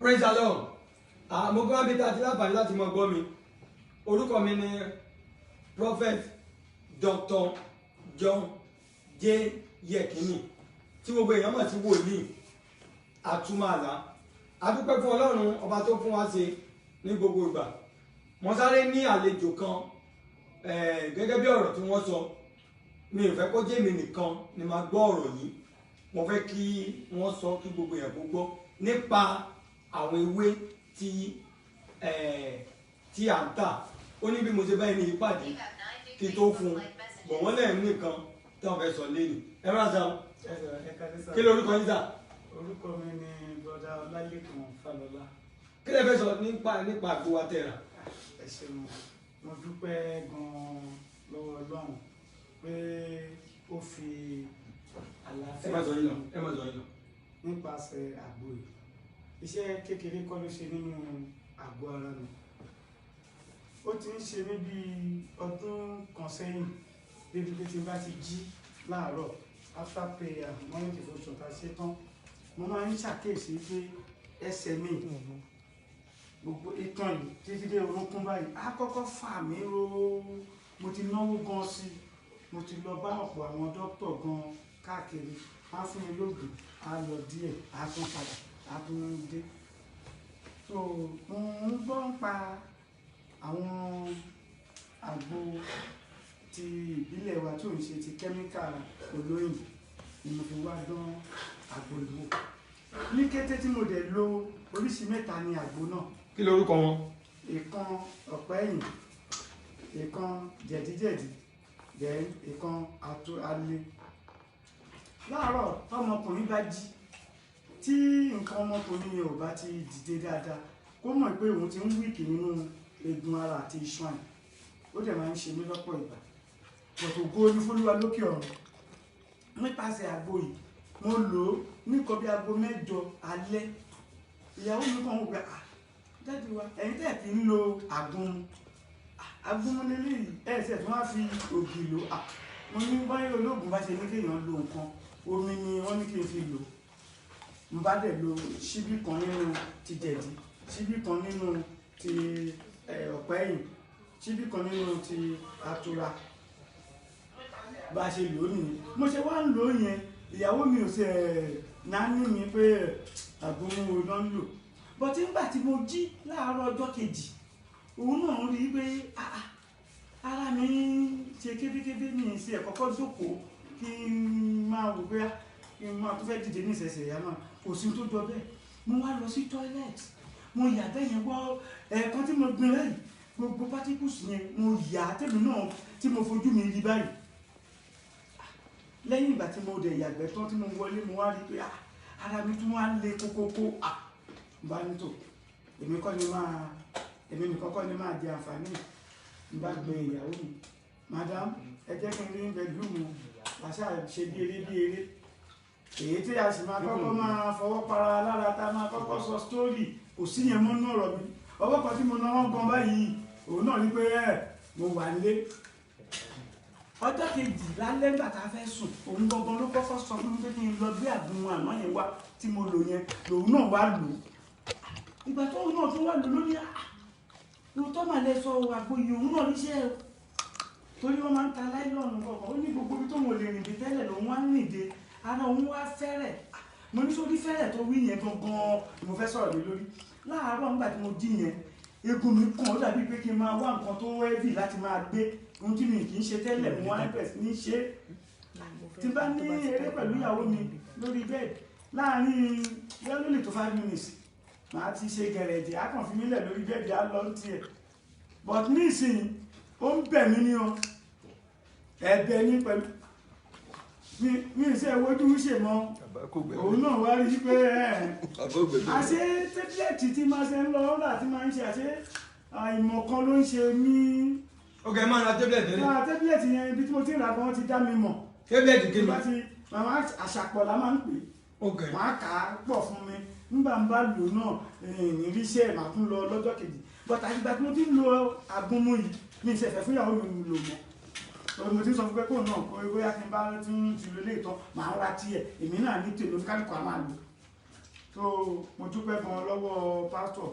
Praise the Lord. Mo gbọ́ bí tàbí láǹfààní láti mọ gbọ́ mi. Orúkọ mi ni Prophet Dr. John J. Yekini tí gbogbo èèyàn mọ̀ sí wòlíì àtúmọ̀lá. A dúpẹ́ fún Ọlọ́run ọba tó fún wa ṣe ní gbogbo ìgbà. Mo sáré ní àlejò kan gẹ́gẹ́ bí ọ̀rọ̀ tí wọ́n sọ. Mi ò fẹ́ kó jẹ́ mi nìkan ni máa gbọ́ ọ̀rọ̀ yìí. Mo fẹ́ kí wọ́n sọ kí gbogbo èèyàn kó gbọ́ nípa àwọn ewé tí à ń tà. Ó ní bí mo ṣe báyìí ní ìpàdé kí tó fún un bọ̀ wọ́n lẹ́yìn nìkan tí wọ́n fẹ́ sọ lẹ́nu. Ẹ máa sọ kí lórúkọ yín sà? Orúkọ mi ni Brọ́dá Ọlálékan Fálọlá. Kí lẹ fẹ́ sọ nípa àgbo wa tẹ̀ra? Ẹ ṣeun, mo dúpẹ́ gan-an lọ́wọ́ Ọlọ́run pé ó fi àlàáfíà ẹ má sọ yín lọ, ẹ má sọ yín lọ. nípasẹ̀ àgbo yìí. Iṣẹ́ kékeré kọ́ ló ṣe nínú àgbo ara mi. Ó ti ń ṣe mí bí ọdún kan sẹ́yìn débi pé tí n bá ti jí láàárọ̀ after prayer morning devotion tá a ṣe tán mo máa ń ṣàkíyèsí pé ẹsẹ̀ mi gbogbo itan yìí títí dé orúnkún báyìí á kọ́kọ́ fà mí ro. Mo ti náwó gan sí i, mo ti lọ bá ọ̀pọ̀ àwọn dókítà gan káàkiri, á fún mi lóògùn, á lọ díẹ̀, á tún padà, á tún dé. So mo ń gbọ́ ń pa àwọn àgbo ti ìbílẹ̀ wa tó ń ṣe ti kẹ́míkà olóyìnbó ni mo fi wá dán àgbo ìwò. Ní kété tí mo dẹ̀ lo oríṣi mẹ́ta ní àgbo náà. Kí lórúkọ wọn? Ìkan ọ̀pẹ́ ẹ̀yìn, ìkan jẹ̀díjẹ̀dí, then ìkan alẹ́. Láàárọ̀ tọmọkùnrin bá jí tí nǹkan ọmọkùnrin yẹn ò bá ti dìde dáadáa kó mọ̀ pé òun ti ń wíìkì nínú eegun ara àti iṣan ẹ̀. Ó dẹ̀ máa ń ṣe mí lọ́pọ̀ ìgbà. Bọ̀tò ògo ni f'Olúwa lókè ọ̀run. Nípasẹ̀ àgbo yìí mo lò ó ní nǹkan bí aago 8 alẹ́. Ìyàwó mi kàn wò pé dájú wa ẹ̀yin tẹ̀ fi ń lo àgúnmu lélẹ́yìí ẹ̀sẹ̀ tí wọ́n á fi ògì lò. Mo ní báyìí olóògùn bá ṣe ní kéèyàn lo nǹkan omi ni wọ́n ní kí n fi lò. Mo bá dẹ̀ lo ṣíbí kan nínú ti jẹ̀dí, ṣíbí kan nínú ti ọ̀pẹ́ ẹ̀yìn, ṣíbí kan nínú ti àtúrà. Bá a ṣe lò ó nìyẹn. Mo ṣe wá ń lò ó yẹn ìyàwó mi ò ṣe náání mi pé àgúnmu ló ń lò. Bọ̀tí nígbà tí mo jí láàárọ̀ ọjọ́ kejì òun náà rí i pé ara mi ṣe kébékébé ní ìṣe ẹ̀kọ́kọ́ jókòó kí n máa wò pé kí n máa tó fẹ́ dìde ní ìṣẹ̀ṣẹ̀ ìyá náà kò sí tó jọ bẹ́ẹ̀. Mo wá lọ sí toilet, mo yà bẹ́ẹ̀ yẹn wọ́ ẹ̀ẹ̀kan tí mo gbin lẹ́yìn gbogbo particles yẹn mo yà tèmi náà tí mo fojú mi rí báyìí. Lẹ́yìn ìgbà tí mo dẹ̀ yàgbẹ́ tán tí mo wọlé mo wá rí i pé ara mi tún wá lé kókókó. Bá ní tò èmi nìkan kọ́ ni máa jẹ àǹfààní. Bá gbé ìyàwó mi, madam ẹ jẹ́ kí n rí bedroom àṣà ṣe bí eré èyí tí a sì máa kọ́kọ́ máa fọwọ́ para lára tá a máa kọ́kọ́ sọ story kò sí yẹn mọ́ nú ọ̀rọ̀ mi. Ọwọ́ kan tí mo náwó gan báyìí òun náà ní pé mo wà nílé. Ọjọ́ kejì lálẹ́ nígbà tá a fẹ́ sùn òun gangan ló kọ́kọ́ sọ fún mi pé kí n lọ gbé àgúnmu àná yẹn wá tí mo lò yẹn lòun náà wá lò ó. Ìgbà tó òun náà tún wá lò lórí lóòótọ́ mà lẹ sọ àgbo yìí òun náà níṣẹ́ o torí wọ́n máa ń ta láìlọ́ọ̀nù kọ̀ọ̀kan ó ní gbogbo ibi tó wọ́n lè rìn dé tẹ́lẹ̀ lòun wá ń rìn dé ara òun wá fẹ́rẹ̀. Mo ní sórí fẹ́rẹ̀ tó wí yẹn gangan ni mo fẹ́ sọ̀rọ̀ lé lórí. Láàárọ̀ nígbà tí mo jí yẹn egun mi kàn ó dàbí pé kí n máa wá nǹkan tó heavy láti máa gbé ohun tí mi kì í ṣe tẹ́lẹ̀ mo wá bẹ̀rẹ̀ sí ní ṣe. Tí bá ní eré pẹ̀lú ìyàwó mi lórí bẹ́ẹ̀dì láàárín yẹ́lólì tó 5 minutes màá ti ṣe gẹ̀rẹ̀jẹ̀ á kàn fi mí lẹ̀ lórí bẹ́ẹ̀dì á lọ ń tiẹ̀. But ní ìsìn ó ń bẹ̀ mí ní o ẹ̀bẹ̀ ní pẹ̀lú mi ìṣe ìwójú ṣe mọ́ òun náà wá rí pé àṣé tẹ́bílẹ̀tì tí máa ṣe ń lọ ọ́nà tí máa ń ṣe àṣé àìmọ̀ kan ló ń ṣe mí. Ok, máa ra tẹ́bílẹ̀tì ní. Tẹ́bílẹ̀tì yẹn ibi tí mo ti ń ra gan ti dá mi mọ̀. Tẹ́bílẹ̀tì kí ni? Màmá àṣàpọ̀ la máa ń pè. Wọ́n á kà á pọ̀ fún mi nígbà ń bá lò náà ìrísẹ́ màá tún lọ lọ́jọ́ kejì. Bọ̀tà ìgbà tí mo ti ń lo àgúnmu yìí ní ìṣẹ̀fẹ̀ fún ìyàwó mi lò mọ́. Mo ti sọ fún pé kó náà kó bóyá kí n bá tún ti lo ilé ìtọ́ màá ra tiẹ̀ èmi náà ní tèmi oníkálùkù á máa lò. so mo dúpẹ́ gan lọ́wọ́ pásítọ̀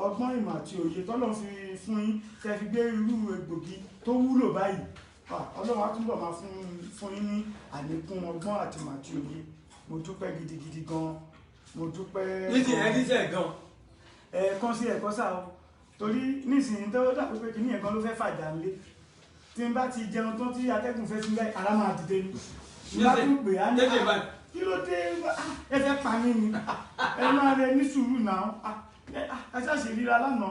ọgbọ́n ìmọ̀ àti òye tọ́lọ́ fi fún yín tẹ́ fi gbé irú egbògi tó wúlò báyìí ọlọ́run á túbọ̀ máa fún yín ní àlékún ọgbọ́n àti ìmọ̀ àti òye mo dúpẹ́ gidigidi gan mo dúpẹ́. nísìnyí ẹ díṣẹ́ gan. ẹ̀ẹ̀kan sí ẹ̀kọ́ sá o torí nísìnyí tó dàbí pé kìíní ẹ̀gan ló fẹ́ fàjà ńlé tí n bá ti jẹun tán tí atẹ́gùn fẹ́ sílẹ̀ ara máa dìde ni n bá tún pè á ní kí ló dé ẹ fẹ́ pa mí ni ẹ máa rẹ ní sùúrù náà ẹ ṣàṣì ríra lánàá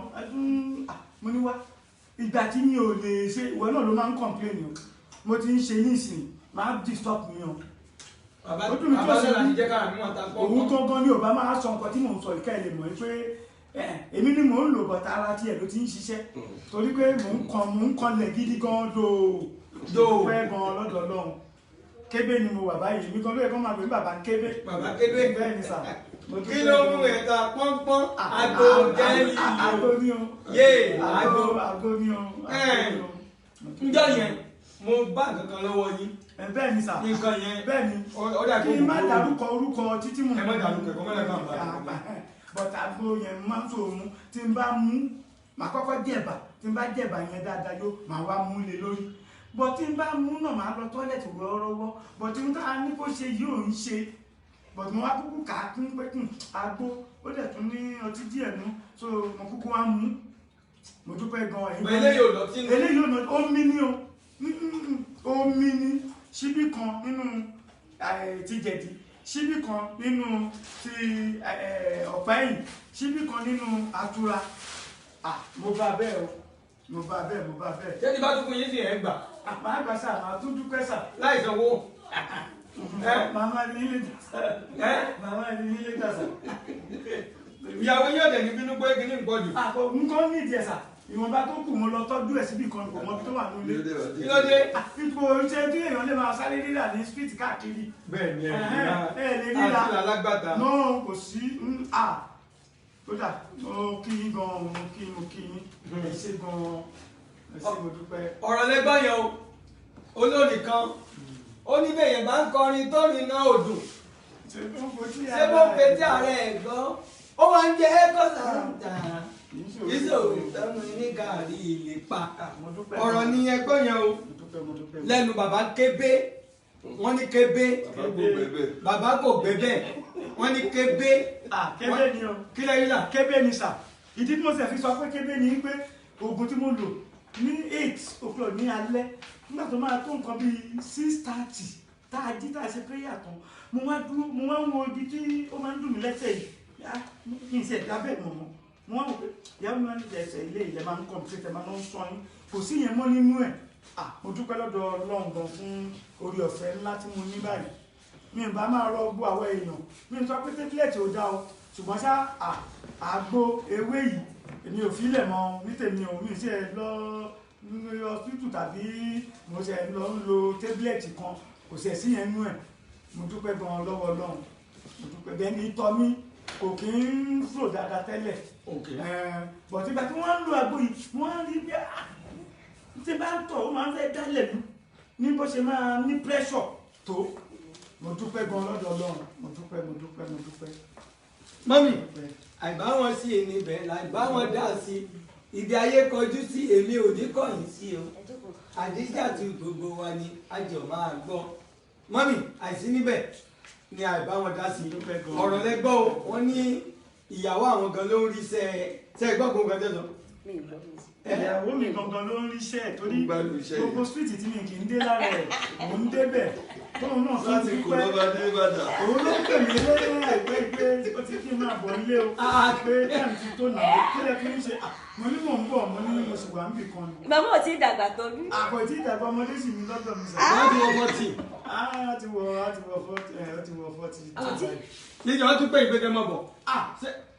mo ní wá ìgbà tí mi ò lè ṣe ìwọ náà ló máa ń kọ̀ǹpléènì o mo ti ń ṣe nísìnyí máa disturb mi o. bàbá sọ̀rọ̀ àti jẹ́ kára mi wọ́n ta pọ́npọ́n. òun gangan ni ò bá máa sọ nǹkan tí mò ń sọ ìka ẹ̀ lè mọ̀ pé èmi ni mò ń lò bọ̀tà ara tiẹ̀ ló ti ń ṣiṣẹ́ torí pé mò ń kanlẹ̀ gidi gan do pẹ́ gan lọ́dọ̀ Ọlọ́run kébé ni mo wà báyìí mi kan ló yẹ kó máa pè ní bàbá kébé. bàbá kébé bẹ́ẹ̀ ni sà. kí ló mú ẹ̀ta pọ́npọ́n àgbo jẹ́lì àgbo ni o. yé àgbo ni o. njọ́ yẹn mo bá nǹkan lọ́wọ́ yín. bẹ́ẹ̀ ni sà. nǹkan yẹn bẹ́ẹ̀ ni ọ̀dà kí n má dárúkọ orúkọ títí mo. ẹ má dárúkọ ẹ̀kọ́ mẹ́lẹ̀ kan bá bọ̀tà àgbo yẹn máa ń tó mu tí n bá mú màá kọ́kọ́ jẹ̀bà tí n bá jẹ̀bà yẹn dáadáa yóò máa wá mú lé lórí bọ̀ tí n bá mú náà máa lọ tọ́lẹ̀tì wọ́ọ́rọ́wọ́ bọ̀ tí n tá ní kó ṣe yóò ń ṣe bọ̀ tí mo wá kúkú kà á kún pé àgbo ó dẹ̀ tún ní ọtí díẹ̀ nú so mo kúkú wá mú mo dúpẹ́ gan ẹ̀yìn. eléyìí ò lọ tí ń. eléyìí ò lọ omi ni o omi ni ṣíbí kan nínú ti jẹ̀dí ṣíbí kan nínú ti ọ̀pá ẹ̀yìn ṣíbí kan nínú àtura mo bá bẹ́ẹ̀ o mo bá bẹ́ẹ̀. tẹ́lifí bá tún fún yín sí ẹ̀ gbà. màá gbà sá màá tún dúpẹ́ sá. láì sanwó. màmá ní ilé dàsá. màmá ní ilé dàsá. ìyàwó yóò dẹ̀ ní bínú pé kí ní nǹkan jù. nǹkan ní ìdí ẹ̀ sá ìwọ̀nba tó kù mo lọ tọ́jú ẹ̀ síbi kan kò mọ tó wà nílé. kí ló dé. ipò iṣẹ́ tí èèyàn lè máa sáré rírà ní street káàkiri. bẹ́ẹ̀ ni ẹ lè rírà àti alágbàtà. náà kò sí kódà mo kí yín gan mo kí yín ẹ ṣé gan ẹ ṣé mo dúpẹ́. ọ̀rọ̀ lẹ́gbọ́n yẹn o olórí kan ó ní bẹ́ẹ̀ yẹn bá ń kọrin tó rìn náà ò dùn ṣé bó ń fetí ààrẹ ẹ̀ gbọ́ ó máa ń jẹ́ kọ́sàtà ìṣòro ìtọ́nu ní gàrí ilé pa ọ̀rọ̀ ni ẹgbọ́n yẹn o lẹ́nu bàbá kébé wọ́n ní kébé bàbá kò gbé bẹ́ẹ̀ wọ́n ní kébé. kébé ni o kí lẹ́yìn là. kébé ni sà ìdí tí mo sì fi sọ pé kébé ni pé oògùn tí mo lò ní 8 o'clock ní alẹ́ nígbà tó máa tó nǹkan bíi 6:30 tá a jí tá a ṣe prayer tán mo wá dúró mo wá ń wo ibi tí ó máa ń dùn mí lẹ́sẹ̀ yìí kí n ṣe dábẹ́ mọ̀mọ́ mo wá wò pé ìyá mi máa ń ẹsẹ̀ ilé ilẹ̀ máa ń kọ̀m̀pútà máa ń sọ yín kò sí yẹn mọ́ nínú ẹ̀ mo dúpẹ́ lọ́dọ̀ Ọlọ́run gan fún orí ọ̀fẹ́ ńlá tí mo ní báyìí mi ì bá máa rọ gbọ́ àwọn èèyàn mi ì sọ pé tẹ́tílẹ̀tì ò dá o ṣùgbọ́n ṣá àgbo ewé yìí èmi ò filẹ̀ mọ́ ní tèmi ò mi ì ṣe lọ hospital tàbí mo ṣe lọ ń lo tẹ́tílẹ̀tì kan kò ṣẹ̀ sí yẹn nú ẹ̀ mo dúpẹ́ gan lọ́wọ́ Ọlọ́run mo dúpẹ́ bẹ́ẹ̀ ni tọ́ mi kò kí ń fò dáadáa tẹ́lẹ̀ bọ̀tí ìgbà tí wọ́n ń lo àgbo yìí wọ́n rí bí tí bá ń tọ̀ ó máa ń fẹ́ dálẹ̀ mú ní bó ṣe máa ní pressure tó mo dúpẹ́ gan lọ́dọ̀ Ọlọ́run mo dúpẹ́. mọ́mì àìbá wọn sí ẹni bẹ́ẹ̀ láìbá wọn dá sí ibi ayé kọjú sí èmi ò ní kọ̀yìn sí o àdíjà tí gbogbo wa ni àjọ máa gbọ́ mọ́mì àìsí níbẹ̀ ni àìbá wọn dá sí ọ̀rọ̀ lẹ́gbọ́ o wọ́n ní ìyàwó àwọn gan ló ń rí sẹ́ gbọ́gbọ́n gan tẹ́sán. ìyàwó mi gangan ló ń ríṣẹ́ torí gbogbo street tí mi kì í dé lára ẹ̀ mò ń débẹ̀ tóun náà fi ti pẹ́ òun ló ń pè mí lẹ́yìn àìpẹ́ pé ó ti kí n máa bọ̀ nílé o pé táìmù ti tó nà ó kílẹ̀ kí n ṣe mo ní mò ń bọ̀ mo ní mo sì wà níbì kan ni. bàbá ò tí ì dàgbà tó bí. àpò tí ì dàgbà ọmọdé sì ní lọ́dọ̀ mi sọ. wọ́n ti wọ 40. ó ti wọ 40. níjọ́ wọ́n tún pé ìgbẹ́kẹ̀ mọ́ bọ̀.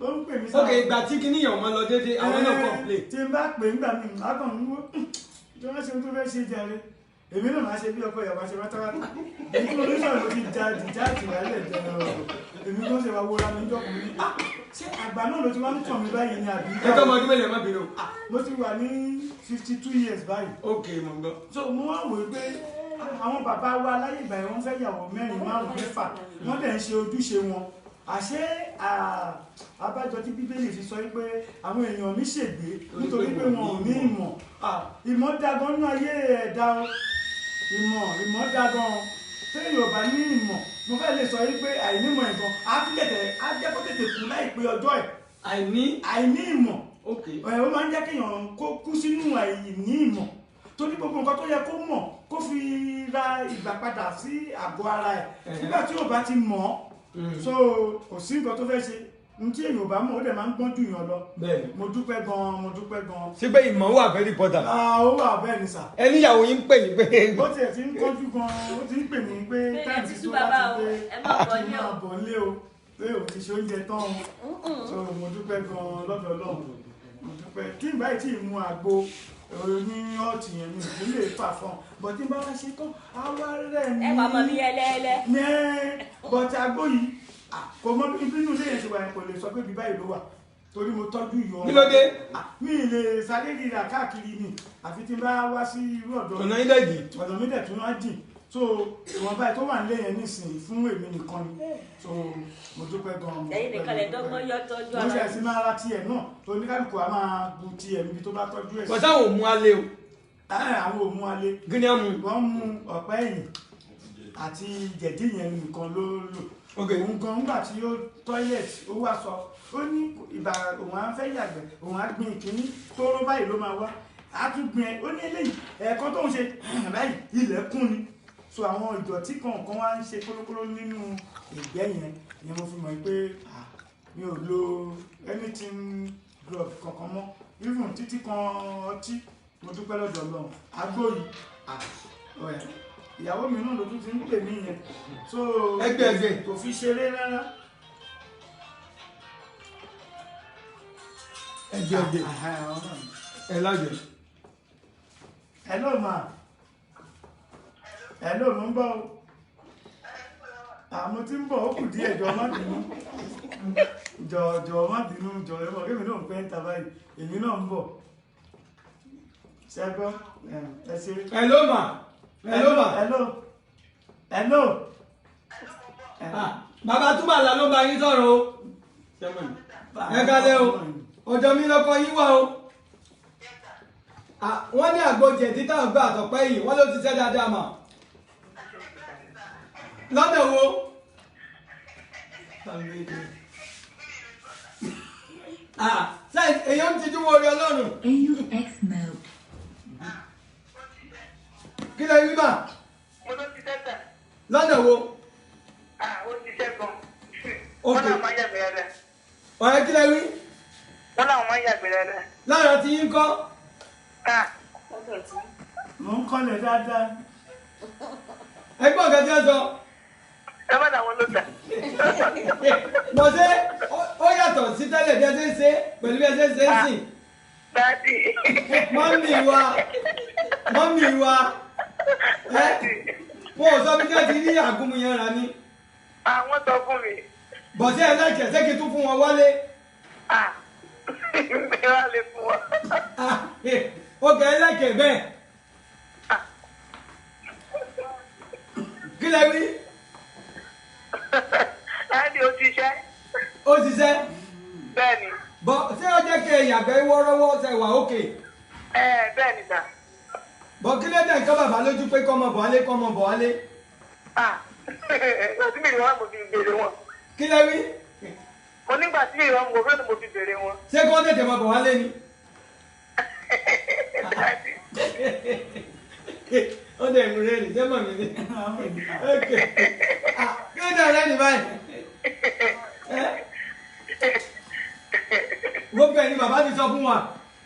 ó ń pè mí sáà. ok ìgbà tí kinní yàn máa lọ déédéé àwọn náà complain. tí n bá pè ń gbà mí lákàn ń wó tí wọ́n ṣe tó fẹ́ ṣe jàre èmi náà máa ṣe bí ọkọ ìyàwó ṣe pátápátá èmi kò ní sọ̀rọ̀ lórí jáàtì wálẹ̀ jẹ́ èmi kò ṣe wá wọra mi jọkùnrin ní ṣé àgbà náà ló ti wá ń tàn mí báyìí ní àbí. ẹ tọ́ ọmọ ọdún mélòó má bínú. mo ti wà ní 52 years báyìí. ok mo ń gbọ́. so mo wá wò ó pé àwọn bàbá wa láyé ìgbà yẹn wọ́n fẹ́ yàwó 4, 5, 6 wọ́n dẹ̀ ń ṣe ojúṣe wọn àṣé abájọ tí bíbélì fi sọ pé àwọn èèyàn mi ṣègbé nítorí pé wọn ò ní ìmọ̀ ìmọ̀ dágan nínú ayé ẹ̀dá o ìmọ̀ dágan téèyàn ò bá ní ìmọ̀ mo fẹ́ lè sọ pé àìnímọ̀ nǹkan á jẹ́ kó tètè kú láìpẹ́ ọjọ́ ẹ̀ àìní ìmọ̀ ó máa ń jẹ́ kéèyàn kó kú sínú àìní ìmọ̀ torí gbogbo nǹkan tó yẹ kó mọ̀ kó fi ra ìgbà padà sí àgọ́ ara ẹ̀ nígbà tí ò bá ti mọ̀ so kò sí nǹkan tó fẹ́ ṣe n tí èèyàn ò bá mọ̀ ó dẹ̀ máa ń gbọ́n jù yàn lọ mo dúpẹ́ gan. sí pé ìmọ̀ wà very important. ó wà bẹ́ẹ̀ ni sà. ẹni ìyàwó yín ń pè yín pé. ó tiẹ̀ ti ń kánjú gan ó ti ń pè mí pé táàtì tó láti pé àti máa bọ̀ nílé o pé òun ti ṣe oúnjẹ tán o so mo dúpẹ́ gan lọ́dọ̀ Ọlọ́run mo dúpẹ́ kí n báyìí tí ì mú àgbo ní ọ̀tì yẹn mi ò lè fà fún bọ̀ tí n bá wá ṣe tán àwa rẹ̀ ní. ẹ wà mọ bí ẹlẹ́ẹ̀lẹ́. ní bọ̀tí àgbo yìí kò mọ inú ilé yẹn ṣe wà kò lè sọ pé bí báyìí ló wà torí mo tọ́jú ìyọ̀. kí ló dé. mi ì lè sáré rírà káàkiri ni àfi tí n bá wá sí irú ọ̀dọ́. ọ̀nà ilé yìí. ọ̀dọ̀ mi dẹ̀ tún wá jìn so ìwọ̀n báyìí tó wà nílé yẹn nísìnyí fún èmi nìkan ni so mo dúpẹ́ gan-an. ẹ̀yin nìkan lè dọ́gbọ́n yọ tọ́jú ara. mo ṣe sí máa ra tiẹ̀ náà tó oníkálukú a máa bu tiẹ̀ níbi tó bá tọ́jú ẹ̀ sí. kò sáwọn ò mú alẹ́ o. àwọn ò mú alẹ́. gíní ẹ̀ mú. wọ́n mú ọ̀pá ẹ̀yìn àti jẹ̀dí yẹn nìkan ló lò. òun gan nígbà tí ó toilet ó wá sọ ó ní ìgbà òun á fẹ́ yàgbẹ́ òun á gbin ìkíní tó rọ́ báyìí ló máa wá á tún gbin ẹ̀ ó ní eléyìí ẹ̀ẹ̀kan tó ń ṣe báyìí ilẹ̀ kún ni so àwọn ìdọ̀tí kọ̀ọ̀kan wá ń ṣe kólókóló nínú ìgbẹ́ yẹn ni mo fi mọ̀ pé mi ò lo anything drug kankan mọ́ even títí kan ọtí mo dúpẹ́ lọ́dọ̀ Ọlọ́run agbó yìí ìyàwó mi náà ló tún ti ń pè mí yẹn so ẹgbẹ́ kò fi ṣeré rárá. ẹgbẹ́ ẹ lájẹ. hello ma hello mo ń bọ̀ o àmọ́ tí ń bọ̀ ó kù díẹ̀ jọ má bínú jọ má bínú jọ ẹ mọ̀ kémi náà ń pẹ́ ń ta báyìí èmi náà ń bọ̀ ṣẹ́gbọ́n ẹ ṣe. hello ma. hello. bàbá túbà là ló bá yín sọ̀rọ̀ o. ẹ kálẹ̀ o ọ̀dọ̀ mi lọ́kọ yín wá o. wọ́n ní àgbọ̀jẹ̀ títà ọgbà àtọ̀pẹ́ yìí wọ́n ló ti ṣẹ́ dáadáa mà. lọ́dọ̀ wo. sẹ́yìn èyí ń tijú wo orí Ọlọ́run. AUX mode. kí lè rí mà. mo ló ti tẹ́tẹ̀. lọ́dọ̀ wo. ó ti ṣẹ́ gan. ok wọ́n náà máa yàgbé rẹ̀. ọ̀rẹ́ kí lè rí. wọ́n náà máa yàgbé rẹ̀. lára tí yín kọ́. mo ń kọ́lẹ̀ dáadáa. ẹgbọ́n kan tí wọ́n sọ. ẹ bá dàwọn ló tà. mọ̀ ṣe ó yàtọ̀ sí tẹ́lẹ̀ bí ẹ ṣe ń ṣe pẹ̀lú bí ẹ ṣe ń ṣe ń sìn. dáàdì. mọ́mì wa wọn ò sọ bí kẹ́ ti rí àgúnmu yẹn rà ní. àwọn sọ fún mi. bọ̀sẹ̀ ẹlẹ́kẹ̀ ṣé kí tún fún wọn wálé. ẹ wá lè fún wọn. ó kẹ́ ẹlẹ́kẹ̀ bẹ́ẹ̀. kí lẹ wí. dáàdì ó ti ṣẹ́. ó ti ṣẹ́. bẹ́ẹ̀ni. bọ̀ ṣé ó jẹ́ kẹ́ ìyàgbẹ́ wọ́ọ́rọ́wọ́ ṣe wà ókè. bẹ́ẹ̀ni sà. bọ̀ kí ló dé nǹkan bàbá lójú pé kọ́mọ bọ̀ wálé kọ́mọ bọ̀ wálé. tí mi ìwọ́n mo fi béèrè wọn. kí lẹ wí. mo nígbà tí mi ìwọ́n mo fẹ́ mo fi béèrè wọn. ṣé kí wọ́n tètè máa bọ̀ wálé ni. ó dẹ̀ mú rẹ́ẹ̀nì ṣé mọ̀ mí ni. kí ló dé rẹ́ẹ̀nì báyìí. gbogbo ẹni bàbá ti sọ fún wa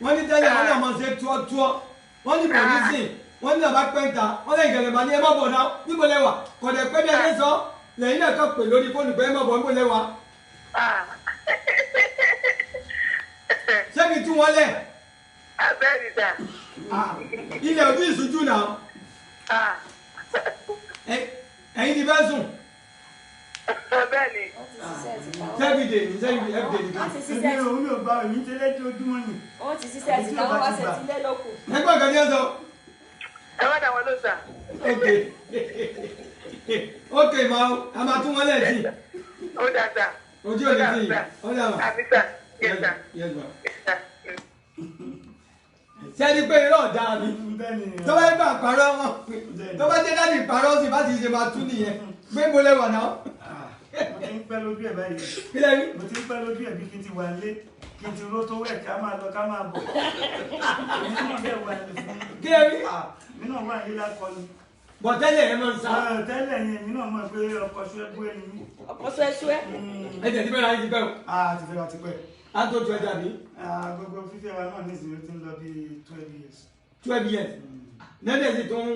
wọ́n ní tẹ́lẹ̀ wọ́n náà máa ṣe túọ́túọ́ wọ́n ní pòlísì wọ́n ní bàbá pẹ́ńtà wọ́n lẹ́yìn gẹ̀lẹ́bà ní ẹ má bọ̀ náà níbo lẹ́wà kọ̀dẹ̀ pé bí ẹ ṣe sọ lẹ́yìn náà kàn pè lórí fóònù pé ẹ má bọ̀ níbo lẹ́wà. ṣébi tú wọn lẹ̀. bẹ́ẹ̀ni sà. ilẹ̀ òbí ìṣújú náà. ẹ̀yin ti fẹ́ sùn. bẹ́ẹ̀ni. sẹ́bìdè ní sẹ́bìdè ẹ̀bìdè ní. èmi ò gba èmi tẹ́lẹ̀ tí ojúmọ́ ni. wọ́n ti ṣiṣẹ́ àti káwọn wá ṣe sílẹ̀ lókun. ẹgbẹ́ kan ní ẹ sọ. ẹ má dà wọn ló sà. ok ma a máa tún wọn lẹ̀ sí. ó dà sà. ojú ò ní sí yìí ó dà mà. àbí sà yes sà Yes, ma. yes sà. ṣé ẹni pé irọ́ ọ̀dà mi tó bá gbà parọ́ wọn tó bá jẹ́ dáàdì parọ́ sí bá ti ṣe máa tún nìyẹn gbé mo lè wà náà. mo ti ń pẹ́ lójú ẹ̀ báyìí kí lẹ́yìn. mo ti ń pẹ́ lójú ẹ̀ bí kí n ti wà nílé kí n ti ró tó wẹ̀ ká máa lọ ká máa bọ̀ èmi náà bẹ́ẹ̀ wà ní fún kí lẹ́yìn. mi náà wà nílé akọni bọ̀ tẹ́lẹ̀ ẹ máa ń sá. tẹ́lẹ̀ yẹn mi náà mọ̀ pé ọkọ̀ ṣúẹ́gbó ẹni mi. ọkọ ṣúẹ́ṣúẹ́. ẹ tẹ̀sí bẹ́ẹ̀ láti bẹ́ẹ̀ o. ti fẹ́ wa ti pẹ́. á tó 12 dàbí. gbogbo fífẹ́ wa náà nísìnyí ó ti ń lọ bí 12 years. 12 years. nẹ́ẹ̀dẹ̀ sì tún.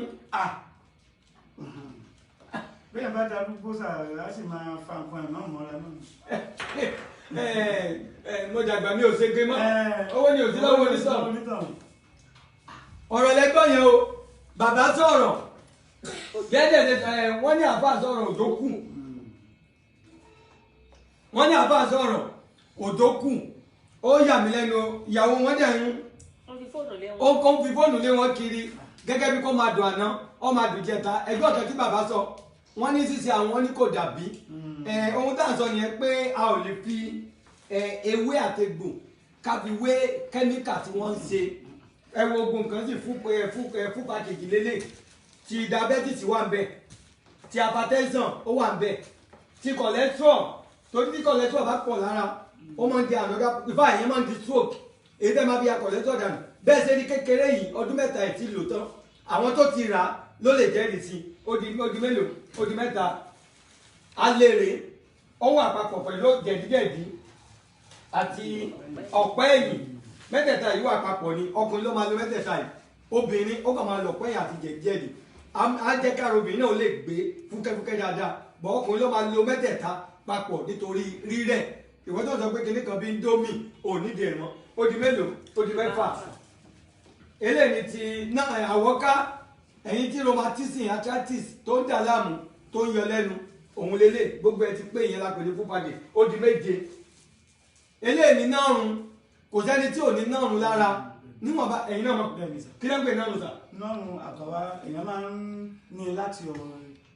bẹ́ẹ̀ bá darúgbó sà á sì máa fa nǹkan ẹ̀ náà mọ́ra náà. mo dàgbà mi ò ṣe gbé mọ́ owó ni ò sí lọ́wọ́ onítọ̀hún. ọ̀rọ̀ lẹ́gbọ́n yẹn o bàbá sọ̀rọ̀ dẹ́dẹ̀ wọ́n ní àbá sọ̀rọ̀ òjò kù wọ́n ní àbá sọ̀rọ̀ òjò kù ó yà mí lẹ́nu ìyàwó wọn dẹ̀ ń ó kọ́ fi fóònù lé wọn kiri gẹ́gẹ́ bí kò máa dùn àná ó máa dùn jẹta ẹgbẹ́ ọ̀tọ̀ tí bàbá sọ wọ́n ní ṣíṣe àwọn ní kò dàbí ohun tá à ń sọ nìyẹn pé a ò lè fi ewé àtegbò ká fi wé kẹ́míkà tí wọ́n ń ṣe ẹ wo ogun nǹkan sì fún pàkejì lélẹ̀ ti diabetes wà ń bẹ̀ ti hypertension ó wà ń bẹ̀ ti cholesterol torí tí cholesterol bá pọ̀ lára ó máa ń di ànọ́dá ìfá ẹ̀yẹ́ máa ń di stroke èyí tẹ́ máa fi ya cholesterol dànù bẹ́ẹ̀ ṣe ní kékeré yìí ọdún mẹ́ta ẹ̀ ti lò tán àwọn tó ti rà ló lè jẹ́rìí sí ó di mélòó ó di mẹ́ta alèrè ó wà papọ̀ pẹ̀lú jẹ̀díjẹ̀dí àti ọ̀pẹ́ ẹ̀yìn mẹ́tẹ̀ẹ̀ta yìí wà papọ̀ ni ọkùnrin ló máa lo mẹ́tẹ̀ẹ̀ta yìí obìnrin ó kàn máa lọ ọ̀pẹ́ ẹ̀yìn àti jẹ̀díjẹ̀dí á jẹ́ káàrọ̀ obìnrin náà lè gbé fúkẹ́fúkẹ́ dáadáa bọ̀ ọkùnrin ló máa lo mẹ́tẹ̀ẹ̀ta papọ̀ nítorí rírẹ̀ ìwọ́n tó sọ pé kinní kan bí ń dómì ò nídìí ẹ̀ mọ́ ó di mélòó ó di mẹ́fà eléyìí ti àwọ́ká ẹ̀yìn tí rheumatism arthritis tó ń dà láàmú tó ń yọ lẹ́nu òun lélẹ̀ gbogbo ẹ ti pé ìyẹn lápè ní fúnpadì ó di méje eléyìí ní nárùn kò sẹ́ni tí ò ní nárùn lára níwọ̀nba ẹ̀yin náà mọ̀ kí ló ń pè nárùn sà. nárùn àtọ̀wá èèyàn máa ń ní láti ọ̀rọ̀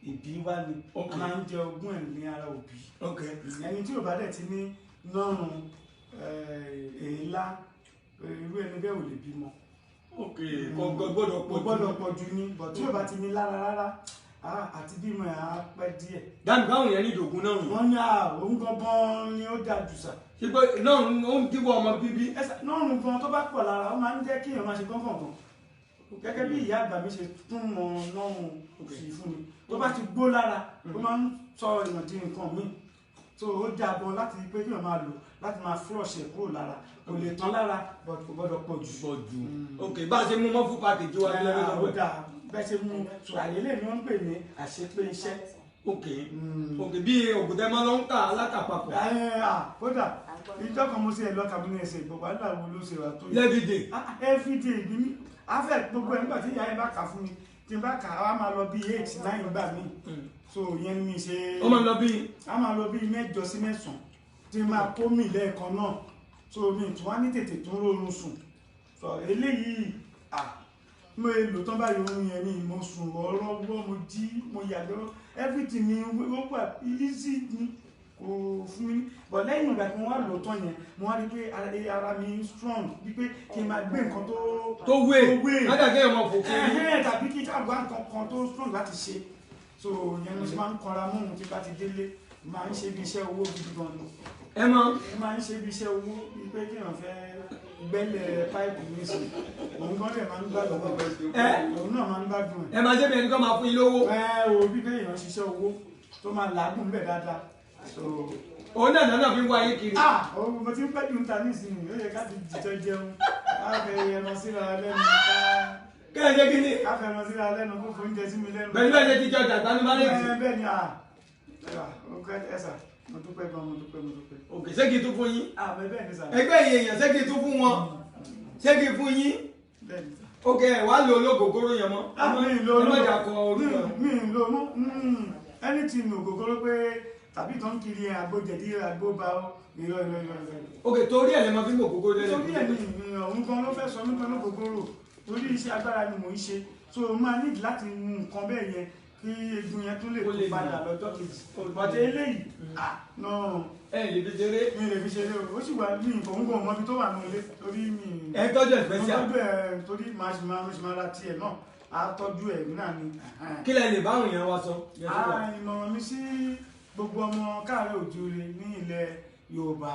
ìbí wá ni a máa ń jẹ ogún ẹ̀ ní ara òbí ẹni tí ò bá dẹ̀ ti ní nárùn èélá irú ẹni bẹ́ẹ̀ ò lè bímọ. kò gbọ́dọ̀ pọ̀ jù ní bọ̀ tí ò bá ti ní lára rárá àti bímọ ẹ̀ á pẹ́ díẹ̀. dáàbò káwọn yẹn ní ìdògún náà rùn. wọ́n ní òun gangan ni ó dáa jù sà. ṣùgbọ́n náà ó ń díwọ́ ọmọ bíbí. náà rùn gan tó bá pọ̀ lára ó máa ń jẹ́ kí èèyàn máa ṣe gángan gẹ́gẹ́ bí ìyá àgbà mi ṣe tún mọ náà sí fún mi tó bá ti gbó lára ó máa ń sọ èèyàn di nǹkan míì tó ó jábọ̀ láti pé kí èèyàn máa lò láti máa flush ẹ̀ kúrò lára kò lè tán lára but kò gbọ́dọ̀ pọ̀ jù. ok bá a ṣe mú mọ́ fún pàkejì wa nílẹ̀ lọ́wọ́. ó dáa bẹ́ẹ̀ ṣe mú àyè lè ní wọ́n ń pè ní àṣepé iṣẹ́. ok bí ògùdẹ́ máa lọ ń ta alákàpapọ̀. kódà ìjọ kan mo ṣe ẹ̀ lọ́ka bí ní ẹsẹ̀ ìgbọ̀gbà nígbà wo ló ṣe wà tó yẹ. everyday. everyday bí mi afẹ́ gbogbo ẹ̀ nígbà tí ìyá yẹn bá kà fún mi tí n bá kà á máa lọ bí 8 9 gbà mí so ìyẹn ni mi ṣe. ó máa lọ bí. a máa lọ bí 8 sí 9 tí n máa kó mi lẹ́ẹ̀kan náà so mi tún wá ní tètè tún rórun sùn so eléyìí mo èlò tán báyìí oorun yẹn ni mo sùn ọ̀rọ̀ mo jí mo yàgbẹ́ everything ni ó wà easy ni kò fún mi but lẹ́yìn ìgbà tí mo wá lò tán yẹn mo wá rí pé ara mi strong wípé kí n máa gbé nǹkan tó wé látàkẹ́ ọmọ fò kiri tàbí kí ká gbá nǹkan tó strong láti ṣe so yẹn mo ṣe máa ń kanra mọ́ ohun tí bá ti délé máa ń ṣe bí iṣẹ́ owó gidi gan ni máa ń ṣe bí iṣẹ́ owó wípé kí èèyàn fẹ́ gbẹ́lẹ̀ páìpù nísìnyí òun kan dẹ̀ máa ń gbádùn òun náà máa ń gbádùn ẹ máa ṣe bí ẹni kan máa fún yín lówó. o bí kéèyàn ṣiṣẹ́ owó tó máa làágùn bẹ́ẹ̀ dáadáa. òun náà fi ń wá ayé kiri. mo ti ń pẹ́ jù ń ta nísìnyí ó yẹ ká ti jìjọ jẹun ká fẹ́ ẹran síra lẹ́nu ká ẹ jẹ́ kí ni. ká fẹ́ ẹran síra lẹ́nu kó fún oúnjẹ sí mi lẹ́nu. pẹ̀lú bẹ́ẹ̀ ṣe ti jọ dàgbà ní márèjì. bẹ́ẹ̀ ni ẹ̀sà mo dúpẹ́ gan mo dúpẹ́. òkè ṣé kí n tún fún yín. bẹ́ẹ̀ ni sà. ẹgbẹ́ èèyàn ṣé kí n tún fún wọn ṣé kí n fún yín. bẹ́ẹ̀ ni sà. ok wàá lo olóògógóró yẹn mọ́. mi ì lo anything ògógóró pé tàbí tó ń kiri àgbòjẹ̀dí àgbòbá irọ́. ok torí ẹ̀ lè mọ fíìmù ògógóró lẹ́nu. torí ẹ̀ ni òun gan ló fẹ́ sọ mí gan lógógóró torí iṣẹ́ agbára ni mò ń ṣe so máa nídìí láti mú nǹkan bẹ́ẹ̀ yẹn kí egun yẹn tún lè tó padà lọ́jọ́ kejì bọ̀dé eléyìí náà ẹ lè fi ṣeré. mi lè fi ṣeré o ó sì wà ní nǹkan gbọ̀n mọ́bi tó wà ní ilé torí mi. ẹ tọ́jú ẹ̀ special. mo tọ́jú ẹ̀ torí màá sì máa ra tiẹ̀ náà á tọ́jú ẹ̀ náà ni. kí lẹ lè báwọn èèyàn wa sọ. ìmọ̀ràn mi sí gbogbo ọmọ káàárọ̀ òjòrè ní ilẹ̀ Yorùbá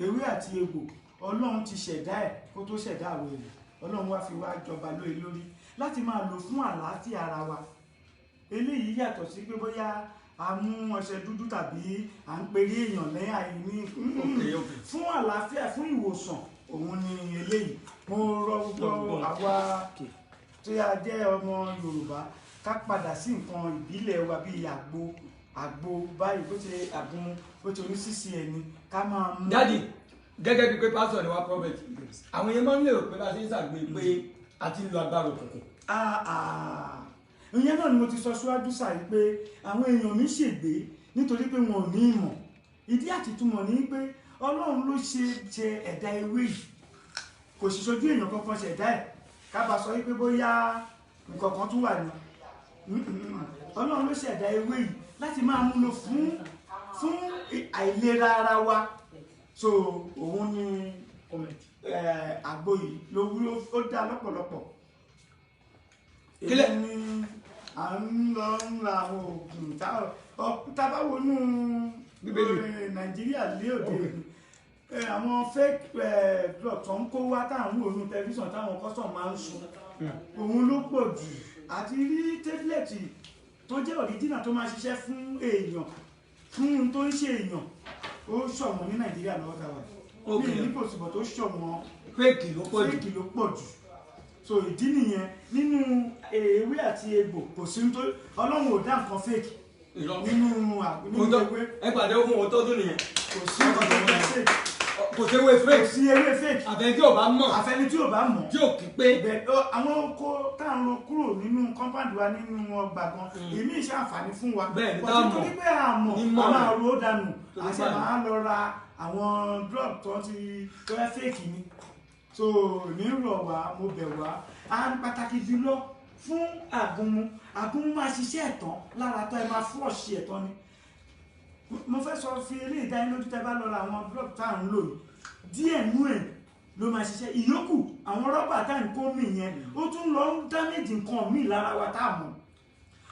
ewé àti egbò Ọlọ́run ti ṣẹ̀dá ẹ̀ kó tó ṣẹ̀dá àwọn èèyàn Ọlọ́run wá fi wá jọba lóye lórí láti máa lò fún àlàáfíà ara wa eléyìí yàtọ̀ sí pé bóyá a mú ọṣẹ dúdú tàbí à ń perí èèyàn lẹ́yìn àìní fún àlàáfíà fún ìwòsàn òun ni eléyìí mo rọ gbogbo àwa tí a jẹ́ ọmọ Yorùbá ká padà sí nǹkan ìbílẹ̀ wa bíi àgbo báyìí bó ṣe àgúnmu bó ṣe oníṣíṣe ẹni ká máa mú. dádì gẹ́gẹ́ bíi pé pásítọ̀ ni wá prophet àwọn yẹn máa ń lérò pé bá a ṣe ń ṣàgbé pé a ti ń lo agbára òkùnkùn. ìyẹn náà ni mo ti sọ síwájú sàyí pé àwọn èèyàn mi ṣègbé nítorí pé wọn ò ní ìmọ̀ ìdí àtìtúmọ̀ ní pé Ọlọ́run ló ṣe ẹ̀dá ewé yìí kò sì ṣojú èèyàn kankan ṣẹ̀dá ẹ̀ kábà sọ wípé bóyá nǹkan kan tún wà ní Ọlọ́run ló ṣẹ̀dá ewé yìí láti máa múlò fún àìlera ara wa so òun ni àgbo yìí ló wúlò ó dá lọ́pọ̀lọpọ̀ èyí ni à ń lọ ń ra àwọn oògùn tábà wọnú Nàìjíríà lé òde àwọn fake drug tó ń kó wá táwọn òun tẹlifíṣàn táwọn kọ́sọ̀ máa ń sun òun ló pọ̀ jù àti rí tẹ́bílẹ̀tì tó jẹ́ ọ̀ríjìnà tó máa ṣiṣẹ́ fún èèyàn fún un tó ń ṣe èèyàn ó ṣọ̀wọ́n ní Nàìjíríà lọ́wọ́ tàwa ní ìlú kòsìbọ̀ tó ṣọ̀wọ́n fake ló pọ̀ jù so ìdí nìyẹn nínú ewé àti egbò kò sí tó Ọlọ́run ò dá nǹkan fake nínú ewé ẹ pàdé ohun òótọ́ tó nìyẹn kò sí nǹkan fake kò sí ewé fake kò sí ewé fake àfẹni tí ò bá mọ̀ tí ò kí pé àwọn oko tá à ń lọ kúrò nínú kọ́ńpáàdì wa nínú ọgbà gan èmi ìṣe àǹfààní fún wa bẹ́ẹ̀ ni tá a mọ̀ torí pé a mọ̀ a máa ro dànù a sì máa lọ ra àwọn drug tó yẹ fake ni so èmi ń rọ̀ wá mo bẹ̀ wá a pàtàkì jùlọ fún àgúnmu máa ṣiṣẹ́ ẹ̀tàn lára tó ẹ máa flush ẹ̀tàn ni mo fẹ́ sọ fi eléyìí dá lójú tẹ́ bá lọ ra àwọn drug tá à ń lò yìí díẹ̀ nú ẹ̀ ló máa ṣiṣẹ́ ìyókù àwọn rọ́bà tá à ń kó mì yẹn ó tún lọ ń dáméjì nǹkan míì lára wa tá a mọ̀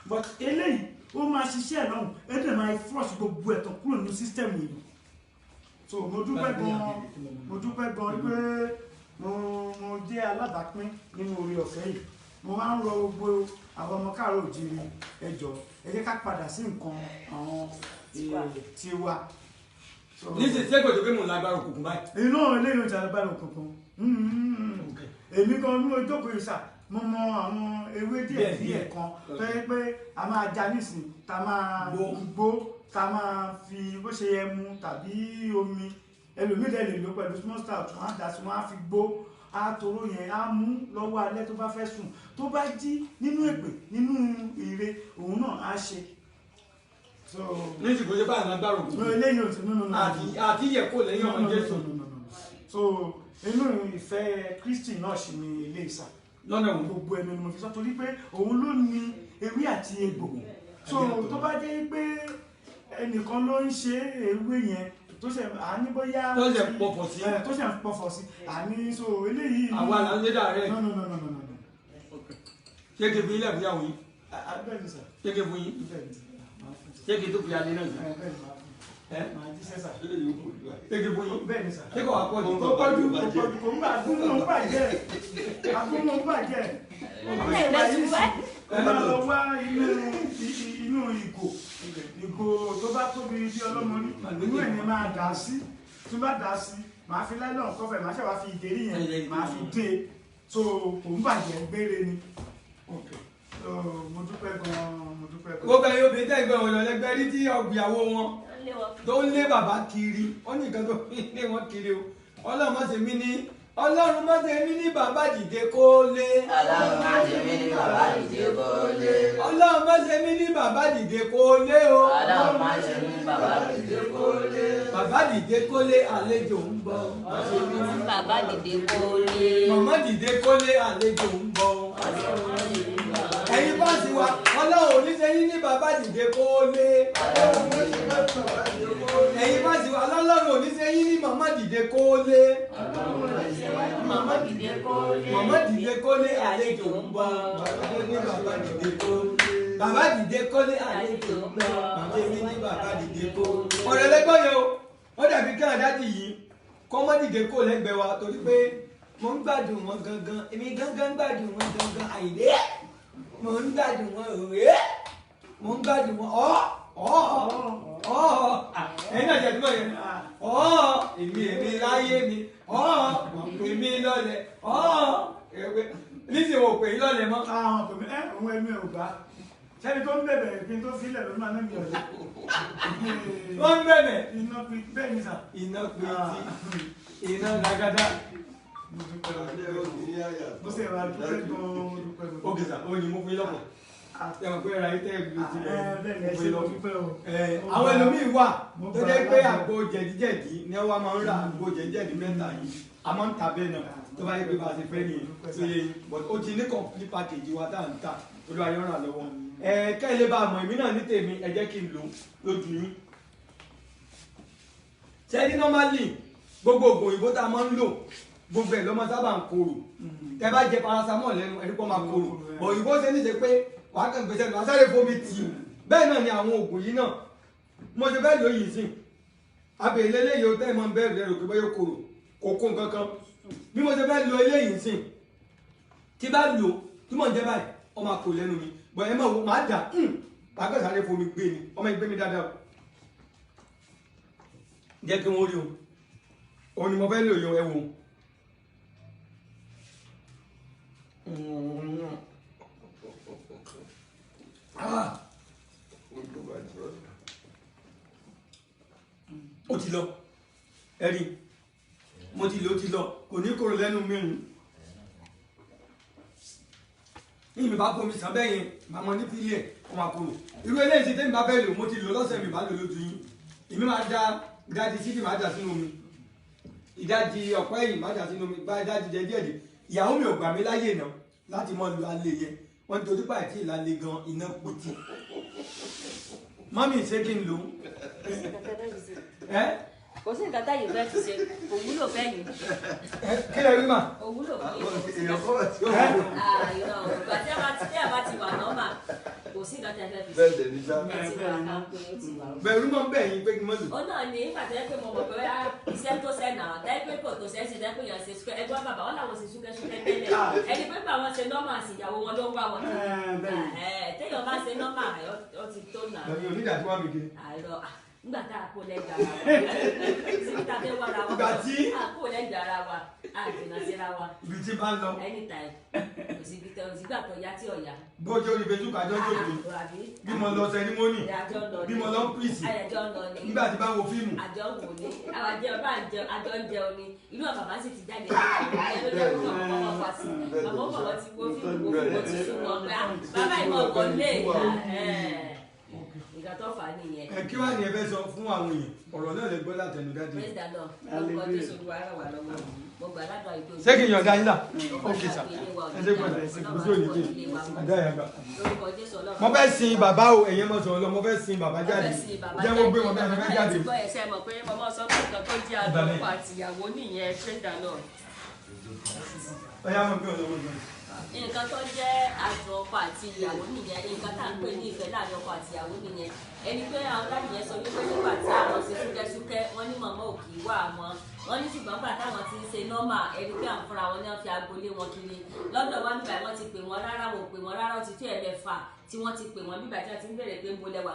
but eléyìí ó máa ṣiṣẹ́ lọ́hùn ẹ dẹ̀ máa flush gbogbo ẹ̀tàn kúrò nínú sísítẹ̀mù yìí so mo dúpẹ́ gan pé mo jẹ́ alábàápín nínú oore ọ̀fẹ́ yìí mo máa ń rọ gbogbo àwọn ọmọ káàárọ̀ òjìrì ẹ jọ̀ọ́ ẹ jẹ́ ká padà sí nǹkan àwọn tiwa. níṣẹ́ ṣé kò tó pé mò ń lágbára òkùnkùn báyìí. iná eléyìí ti lágbára òkùnkùn èmi kan ní ojókòó ìsà mo mọ àwọn ewé díẹ̀ kan tó yẹ pé a máa já nísìn tá a máa gbó tá a máa fi bó ṣe ẹmu tàbí omi ẹlòmídẹ̀ lè lò pẹ̀lú small stout wọn á dà sí wọn á fi gbó àtòrò yẹn á mú lọ́wọ́ alẹ́ tó bá fẹ́ sùn tó bá jí nínú èpè nínú ire òun náà á ṣe. ní ìsìnkú ṣe báyìí lágbára òkú eléyìí ò sí nínú àti yẹ kó lẹ́yìn ọmọ Jésù. so inú ìfẹ́ Kristi náà ṣì ní ilé ìsà lọ́nà òun gbogbo ẹnu ni mo fi sọ torí pé òun ló ní ewé àti egbò so tó bá jẹ́ pé ẹnìkan ló ń ṣe ewé yẹn tó ṣe àní bóyá tó ṣe pọ̀fọ̀ sí àní so eléyìí àwa là ń lé dà rẹ no ṣé kí n fi ilẹ̀ fúyàwó yín abẹ́ni sà ṣé kí n fún yín ṣé kí n tó fi alẹ́ náà bẹ́ẹ̀ni máa jíṣẹ́ sà ṣé kí n fún yín bẹ́ẹ̀ni sà ṣé kò wá pọ̀ jù kò pọ̀jù kò ń bà àgúnmọ̀ ń bàjẹ́ ẹ máa lọ wá inú ìgò tó bá tóbi bí ọlọ́mọ ní inú ẹ̀ ní máa dà sí tí bá dà sí màá fi láìlọ́n kọfẹ̀ màá ṣẹ̀wá fi ìdérí yẹn màá fi dé so kò ń bàjẹ́ gbére ni mo dúpẹ́ gan-an. gbogbo ẹ̀yin obìnrin tẹ́ ìgbẹ́ wọn lọ́lẹ́gbẹ́ rí tí ọgbìyàwó wọn tó ń lé bàbá kiri ó ní nǹkan tó ń lé wọn kiri o Ọlọ́run má ṣe mí ní bàbá dìde kó lé. Ọlọ́run má ṣe mí ní bàbá dìde kó lé. Ọlọ́run má ṣe mí ní bàbá dìde kó lé o. Ọlọ́run má ṣe mí ní bàbá dìde kó lé. Bàbá dìde kó lé àlejò ń bọ̀. Bàbá dìde kó lé. Màmá dìde kó lé àlejò ń bọ̀. Ẹ̀yin bá ti wà ọlọ́run ò ní ṣe yín ní bàbá dìde kó lé ẹ̀yin bá sì wà lọ́lọ́run ò ní ṣe yín ní màmá dìde kó lé màmá dìde kó lé àlejò ń bọ̀ ní bàbá dìde kó lé bàbá dìde kó lé àlejò ń bọ̀ màmá ní bàbá dìde kó lé. ọ̀rẹ́ lẹ́gbọ́n yẹn o ó dàbí kí àdájì yìí kọ́mọ́ dìde kó lẹ́gbẹ̀ẹ́ wa torí pé mo ń gbádùn wọn gangan èmi gangan gbádùn wọn gangan àìlé mo ń gbádùn wọn òwe mo ń gbádùn wọn ẹ̀yin náà jẹ́ àdúgbò yẹn èmi láyé mi èmi lọ́lẹ̀ nísìnyí wò pé lọ́lẹ̀ mọ́. àwọn pèmí òun ẹ̀mí ò bá sẹ́ni tó ń bẹ̀bẹ̀ kí n tó sílẹ̀ ló máa ń bí ọ̀lẹ́. wọ́n ń bẹ̀bẹ̀. iná pé bẹ́ẹ̀ ni sà. iná pé tí iná lágádá. bó ṣe wà dúpẹ́ gan-an dúpẹ́ gan-an. ókè sà ó ní mo fún yín lọ́pọ̀ ẹ mọ̀ pé ra yín tẹ́ ẹ gbé ti bẹ́ẹ̀ ṣe dúpẹ́ o. àwọn ẹlòmíín wà tó jẹ́ pé àgbo jẹ̀díjẹ̀dí ni wọ́n máa ń ra àgbo jẹ̀díjẹ̀dí mẹ́ta yìí a máa ń ta bẹ́ẹ̀ náà tó bá yẹ pé bá a ṣe fẹ́ nìyẹn tó yẹ but ó ti ní complete package wa tá à ń tà olúwa yóò ràn lọ́wọ́ kẹ́lẹ́ bá a mọ̀ èmi náà ní tèmi ẹ jẹ́ kí n lò lójú yín. ṣẹ́ni normally gbogbo oògùn òyìnbó tá a máa ń lò gbogbo ẹ̀ lọ́mọ sábà ń korò tẹ bá jẹ paracetamol lẹ́nu ẹni pọ́ máa korò bọ̀ òyìnbó ṣe ní ṣe pé wàá kàn gbèsè lọ asáré fomi tì í bẹ́ẹ̀ náà ni àwọn oògùn yìí náà mo ṣe fẹ́ lò yìí sìn abèlè eléyìí ó tẹ́ ẹ máa ń bẹ́ẹ̀ rẹ̀ rò pé bóyá korò kò kó nǹkan kan bí mo ṣe fẹ́ lo eléyìí sìn tí bá lò tí mò ń jẹ báyìí ọmọ àpò lẹ́nu mi bọ̀ ẹ máa wò máa dà pàgọ́ sáré fomi gbé ni ọmọ ìgbé mi dáadáa jẹ́ kí wọ́n rí o òun ni mo fẹ́ lò yọ ẹ wò ó ti lọ ẹ rí mo ti lò ó ti lọ kò ní kòrò lẹ́nu mìíràn ní mi bá fomi sàn bẹ́ẹ̀ yẹn màmá ní fílẹ̀ ọmọ àkóró irú eléyìí ti tẹ́mi bá fẹ́ lò mo ti lò lọ́sẹ̀ mi bá lò lójú yín èmi máa da ìdajì sídì máa dà sínú omi ìdajì ọ̀pọ̀ ẹ̀yìn máa dà sínú omi bá ìdajì jẹ díẹ̀ díẹ̀ ìyàwó mi ò gbà mí láyè náà láti mọ lu alẹ́ yẹn wọ́n ti torí báyìí tí ìlàlẹ̀ gan iná pòtì mọ́mí ṣé kí n lò ó kò sí nǹkan táyì fẹ́ ti ṣe kò wúlò fẹ́ yìí. kí lè rí mà. kò wúlò fún yìí. ìgbà tí a bá ti wà nọ́mà kò sí nǹkan tí a fẹ́ fi ṣe. bẹ́ẹ̀ dẹ̀ ní sá. bẹ̀rù mọ́ bẹ́ẹ̀ yín pé kí n mọ́ lò. ó náà ní nígbà tó yẹ pé mo mọ̀ pé iṣẹ́ tó ṣẹ́ náà dáì pé kò tó ṣẹ́ ṣe dáì pé yàn ṣe súkẹ́ ẹgbọ́n bàbá wọn làwọn ṣe súkẹ́ súkẹ́ tẹ́lẹ̀ ẹni pé bá wọn ṣe nọ́mà sí ìyàwó wọn ló ń wá wọn. téèyàn bá ṣe nọ́mà ó ti tó nà. bẹ̀rù onídàá tí wọ́n mi gé. nígbà tá a kó lẹ́gbàá ara wa síbi tá a fẹ́ wára wa a kó lẹ́gbàá ara wa a jìnnà síra wa ibi tí bá ń lọ. anytime kò síbi tẹ o sígbà tó yá tí ọ̀yà. bójú orí facebook àjọ jòkè bí mo lọ sẹrímónì bí mo lọ ń pìsì nígbà tí bá ń wo fíìmù. àjọ wò ní àwọn àjọ ń jẹun ní inú bàbá sì ti jáde lórí ẹ̀rọ ọmọ ọmọ sí bàbá ọmọ wọn ti wo fíìmù wo ti sún wọn pé bàbá ìmọ̀ wọlé ìgbà tó fà á nìyẹn. kí wàá ní ẹ fẹ́ sọ fún àwọn èèyàn ọ̀rọ̀ náà lè gbọ́ látẹnu dájú. praise the lord lórúkọ jésù olúwa ràn wá lọ́wọ́ mo gbà ládùúgbò àìtó. ṣé kì í yàn dá yín là ókè sà ẹ ṣe gbọ́dọ̀ ẹ ṣe kò sí òní jẹ àdá yà gbà. lórúkọ jésù ọlọ́run. mo fẹ́ sin bàbá o ẹ̀yẹ́ mọ̀ sọ̀rọ̀ lọ mo fẹ́ sin bàbá jáde jẹ́ mo gbé wọn bí wọ́n fẹ́ jáde. gbọ́ ẹ̀sẹ̀ mọ̀ pé mọ̀mọ́ sọ pé nǹkan tó jẹ́ àdúgbò àtìyàwó nìyẹn praise the lord. ọ̀yá mọ̀ bí ọ̀dọ́ wọn nǹkan tó jẹ́ àjọ ọkọ àti ìyàwó nìyẹn nǹkan tá à ń pè ní ìfẹ́ láàrin ọkọ àti ìyàwó nìyẹn ẹni pé àwọn dáàbì yẹn sọ wípé nígbà tí àwọn ṣe súkẹ́súkẹ́ wọ́n ní mọ̀mọ́ òkè wà wọn wọ́n ní ṣùgbọ́n gbà táwọn ti ń ṣe nọ́mà ẹni pé àwọn fúnra wọn ní wọ́n fi agbolé wọn kiri lọ́dọ̀ wọn nígbà wọ́n ti pè wọ́n rárá wọn ò pè wọ́n rárá ó ti tó ẹ̀mẹ́fà tí wọ́n ti pè wọ́n bíbà tí wọ́n ti ń bẹ̀rẹ̀ pé ńbolẹ̀wà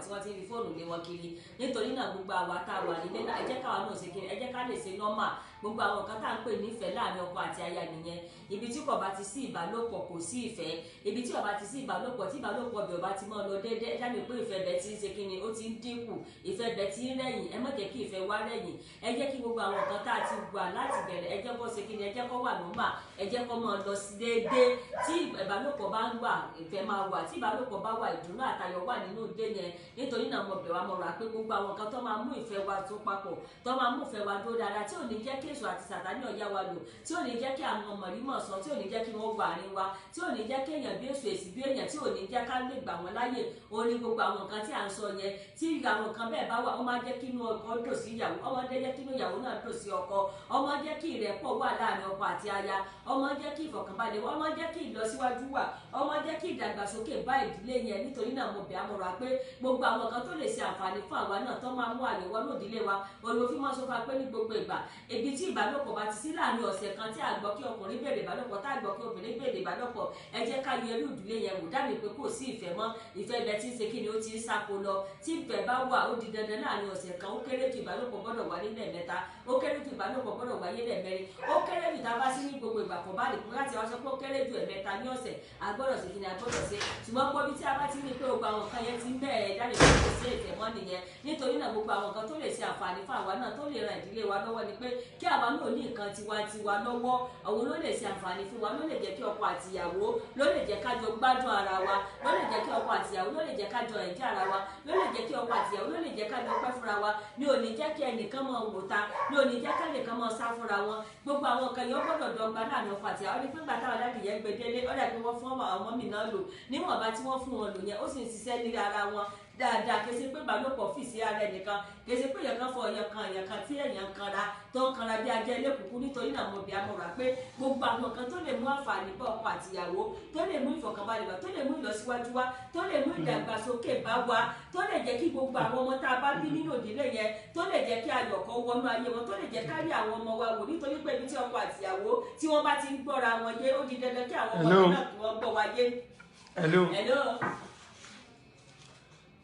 tí wọ́n ti ń fi fóònù lé wọn kiri nítorí náà gbogbo àwa tá a wà nílé náà ẹ jẹ́ káwa náà ṣe kiri ẹ jẹ́ ká lè ṣe nọ́mà gbogbo àwọn nǹkan tá à ń pè nífẹ̀ẹ́ láàrin ọkọ àti aya nìyẹn ibi tí kò bá ti sí ìbálòpọ̀ kò sí ìfẹ́ ibi tí kò bá ti sí ìbálòpọ̀ tí ìbálòpọ̀ bẹ̀ ọba ti mọ́ lọ déédéé jáde pé ìfẹ́ bẹ̀ ti ń ṣe kíni ó ti ń dínkù ìfẹ́ bẹ̀ ti ń rẹ̀yìn ẹ má jẹ́ kí ìfẹ́ wá rẹ̀yìn ẹ jẹ́ kí gbogbo àwọn nǹkan tá a ti gbà láti bẹ̀rẹ̀ ẹ jẹ́ kó ṣe kíni ẹ jẹ́ kó wà nọ́mà ẹ jẹ́ kó máa lọ sí déédéé tí ìbálòpọ̀ bá ń wà ìfẹ́ máa máa wà tí ìbálòpọ̀ bá wà ìdùnnú àtayọ̀ wà nínú ilé yẹn nítorí náà mo bẹ̀ wá mo rà pé gbogbo àwọn nǹkan tó máa mú ìfẹ́ wa tó papọ̀ tó máa mú ìfẹ́ wa dúró dáadáa tí ò ní jẹ́ kí èso àti sàtánì ọ̀yá wa lò tí ò ní jẹ́ kí àwọn mọ̀rímọ̀ sọ tí ò ní jẹ́ kí wọ́n wà àárín wa tí ò ní jẹ́ kí èèyàn bí èso èsì bí èèyàn tí ò ní jẹ́ ká lè gbà wọ́n láyè òun ni gbogbo àwọn nǹkan tí à ń sọ yẹn tí àwọn nǹkan bẹ́ẹ̀ bá wà ó máa jẹ́ kí inú ọkọ dùn sí ìyàwó ó máa jẹ́ kí inú ìyàwó náà dùn sí ọkọ ó máa jẹ́ kí ìrẹ́pọ̀ wà láàrin ọkọ àti aya ó máa jẹ́ kí ìfọ̀kànbalẹ̀ wà ó máa jẹ́ kí ìlọsíwájú wà ó máa jẹ́ kí ìdàgbàsókè bá ìdílé yẹn nítorí náà mo bẹ̀ àmọ̀ràn pé gbogbo àwọn kan tó lè ṣe àǹfààní fún àwa náà tó máa mú àyẹ̀wò ní òdílé wa olùfín máa sọ fún wa pé ní gbogbo ìgbà ibi tí ìbálòpọ̀ bá ti sí láàrin ọ̀sẹ̀ kan tí a gbọ́ kí ọkùnrin béèrè ìbálòpọ̀ tá a gbọ́ kí obìnrin béèrè ìbálòpọ̀ ẹ jẹ́ ká yẹ irú ìdílé yẹn wò dábì pé kò sí ìfẹ́ mọ́ ìfẹ́ ibẹ̀ tí ń ṣe kí ni ó ti ń sáko lọ tí ìfẹ́ bá wà ó di dandan láàrin ọ̀sẹ̀ kan ó kéré jù ìbálòpọ̀ gbọ́dọ̀ wáyé lẹ́ẹ̀mẹ́ta ó kéré jù ìbálòpọ̀ gbọ́dọ̀ wáyé lẹ́ẹ̀mẹ́rin ó kéré jù tá a bá sí ní gbogbo ìgbà kan bá lè kún láti wá sọ pé ó kéré jù ẹ̀mẹ́ta ní ọ̀sẹ̀ agbọ́dọ̀ sí kí ni agbọ́dọ̀ ṣe ṣùgbọ́n gbọ́ bí tí a bá ti ní pé gbogbo àwọn nǹkan yẹn ti ń bẹ̀rẹ̀ dáre pé kò sí ìfẹ́ mọ́ nìyẹn nítorí náà gbogbo àwọn nǹkan tó lè ṣe àǹfààní fún àwa náà tó lè ran ìdílé wa lọ́wọ́ ni pé kí àwa náà ní nǹkan tiwa lọ́wọ́ òun ló lè ṣe àǹfààní fún wa ló lè jẹ́ kí ọkọ àtìyàwó ló lè jẹ́ kájọ gbádùn ara wa ló lè jẹ́ kí ọkọ àtìyàwó ló lè jẹ́ kájọ ẹ̀jẹ̀ ara wa ló lè jẹ́ kí ọkọ àtìyàwó ló lè jẹ́ kájọ pẹ́ fúnra wa ní ò ní jẹ́ kí ẹnìkan máa wò ta ní ò ní jẹ́ ká ẹnìkan máa sá fúnra wọn gbogbo àwọn nǹkan yẹn ó gbọ́dọ̀ dọ́gba láàrin ọkọ àtìyàwó ní pípa táwọn aládìyẹ gbẹdẹlé ọ̀dà pé wọ́n fún àwọn ọmọ mi náà lò níwọ̀nba tí wọ́n fún wọn lò yẹn ó sì ń ṣiṣẹ́ nílé ara wọn dáadáa kèsì pé ìbálòpọ̀ fìsí ara ẹnìkan kèsì pé èèyàn kan fọ èèyàn kan tí èèyàn kanra tó ń kanra bí ajẹ́ lẹ́kùnkún nítorí náà mo bí amọ̀ra pé gbogbo àwọn nǹkan tó lè mú àǹfààní bá ọkọ àtìyàwó tó lè mú ìfọ̀kànbalẹ̀ wá tó lè mú ìlọsíwájú wá tó lè mú ìdàgbàsókè bá wa tó lè jẹ́ kí gbogbo àwọn ọmọ tá a bá bí nínú ìdílé yẹn tó lè jẹ́ kí ayọ̀ kan wọnú ayé wọn tó lè jẹ́ ká rí àwọn ọmọ wa wò nítorí pé ibi tí ọkọ àtìyàwó tí wọ́n bá ti ń gbọ́ra wọn yé ó di dandan kí àwọn ọmọ náà kí wọ́n gbọ́ wa yé.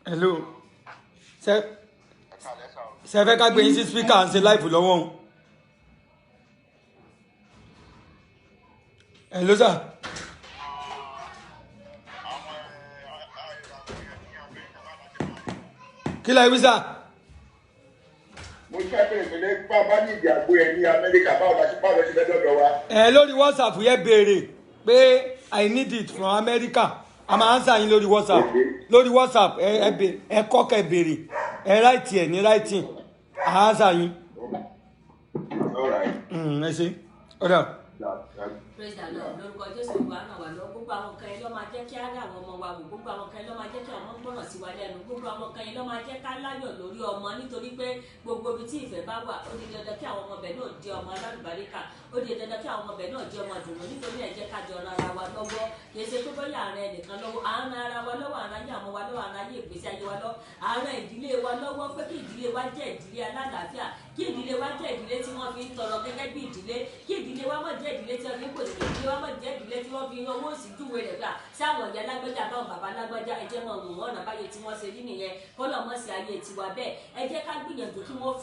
Hello. Ṣé fẹ́ ká gbé yín sí spíkà ń ṣe láìpù lọ́wọ́ òun. Hello sir. Kí la wí sà? Mo fẹ́ bèrè pé nípa bá ní ìdí àgbo ẹ̀ ní Amẹ́ríkà báwo la ṣe fẹ́ dọ́dọ̀ wa. Lórí WhatsApp yẹn béèrè pé I need it from America. A máa ń sàyìn lórí WhatsApp. Lórí WhatsApp ẹ kọ́kẹ́ béèrè ẹ ráìtì ẹ̀ ní ráìtì à ń sàyìn. Ẹ ṣe ọ̀dà. Praise the Lord lórúkọ Jésù olúwa náà wà lọ gbogbo àwọn kan yẹn ló máa jẹ́ kí á rí àwọn ọmọ wa wò gbogbo àwọn kan yẹn ló máa jẹ́ kí ọmọ gbọ́ràn sí wa lẹ́nu gbogbo àwọn kan yẹn ló máa jẹ́ ká láyọ̀ lórí ọmọ nítorí pé gbogbo ibi tí ìfẹ́ bá wà ó di dandan kí àwọn ọmọ bẹ̀ náà jẹ́ ọmọ alálùbáríkà ó di dandan kí àwọn ọmọ bẹ̀ náà jẹ́ ọmọ dùnú nítorí ẹ jẹ́ ká jọ ran ara wa lọ́wọ́ kì í ṣe pé bóyá àárín ẹnìkan lọ́wọ́ àárín ara wa lọ́wọ́ àárín ayé àwọn wa lọ́wọ́ àárín ayé ìgbésí ayé wa lọ́wọ́ àárín ìdílé wa lọ́wọ́ pé kí ìdílé wa jẹ́ ìdílé alálàáfíà kí ìdílé wa jẹ́ ìdílé tí wọ́n fi ń tọrọ gẹ́gẹ́ bí ìdílé kí ìdílé wa má jẹ́ ìdílé tí wọ́n fi ń pòsè ìdílé wa má jẹ́ ìdílé tí wọ́n fi ń owó sí júwe rẹ̀ gbà sáwọn ìyá lágbájá báwọn bàbá lágbájá ẹ jẹ́ mọ̀ wò wọ́n ọ̀nà báyé tí wọ́n ṣe rí nìyẹn kọ́lọ̀ mọ́ sí ayé tiwa bẹ́ẹ̀ ẹ jẹ́ ká gbìyànjú kí wọ́n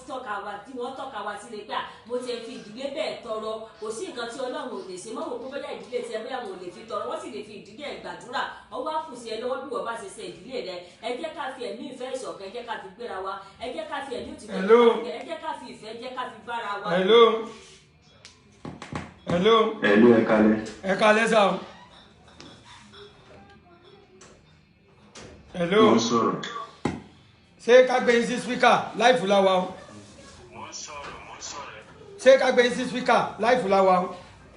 tọ́ka wa sí lè gbà mo ti fi ìdílé bẹ́ẹ̀ tọrọ kò sí nǹkan tí Ọlọ́run ò lè ṣe mọ́ wò pé bóyá ìdílé tiẹ̀ bóyá wọn ò lè fi tọrọ wọ́n sì lè fi ìdílé ẹ̀ gbàdúrà ọwọ́ àkùsí ẹ lọ́wọ́ bí wọ́n bá ṣe ṣe ìdílé rẹ ẹ jẹ́ ká fi ẹ̀mí ìfẹ́ ìṣọ̀kan ẹ jẹ́ ká fi gbéra wa ẹ jẹ́ ká fi ẹ̀mí òtítọ́ ẹ jẹ́ ká fi ìfẹ́ ẹ jẹ́ ká fi bára wa. Hello, ẹ kálẹ́ sà o. Hello. Mo sọ̀rọ̀. Ṣé ká gbé yín sí spíkà láìfù láwa o? Mo sọ̀rọ̀. Ṣé ká gbé yín sí spíkà láìfù láwa o?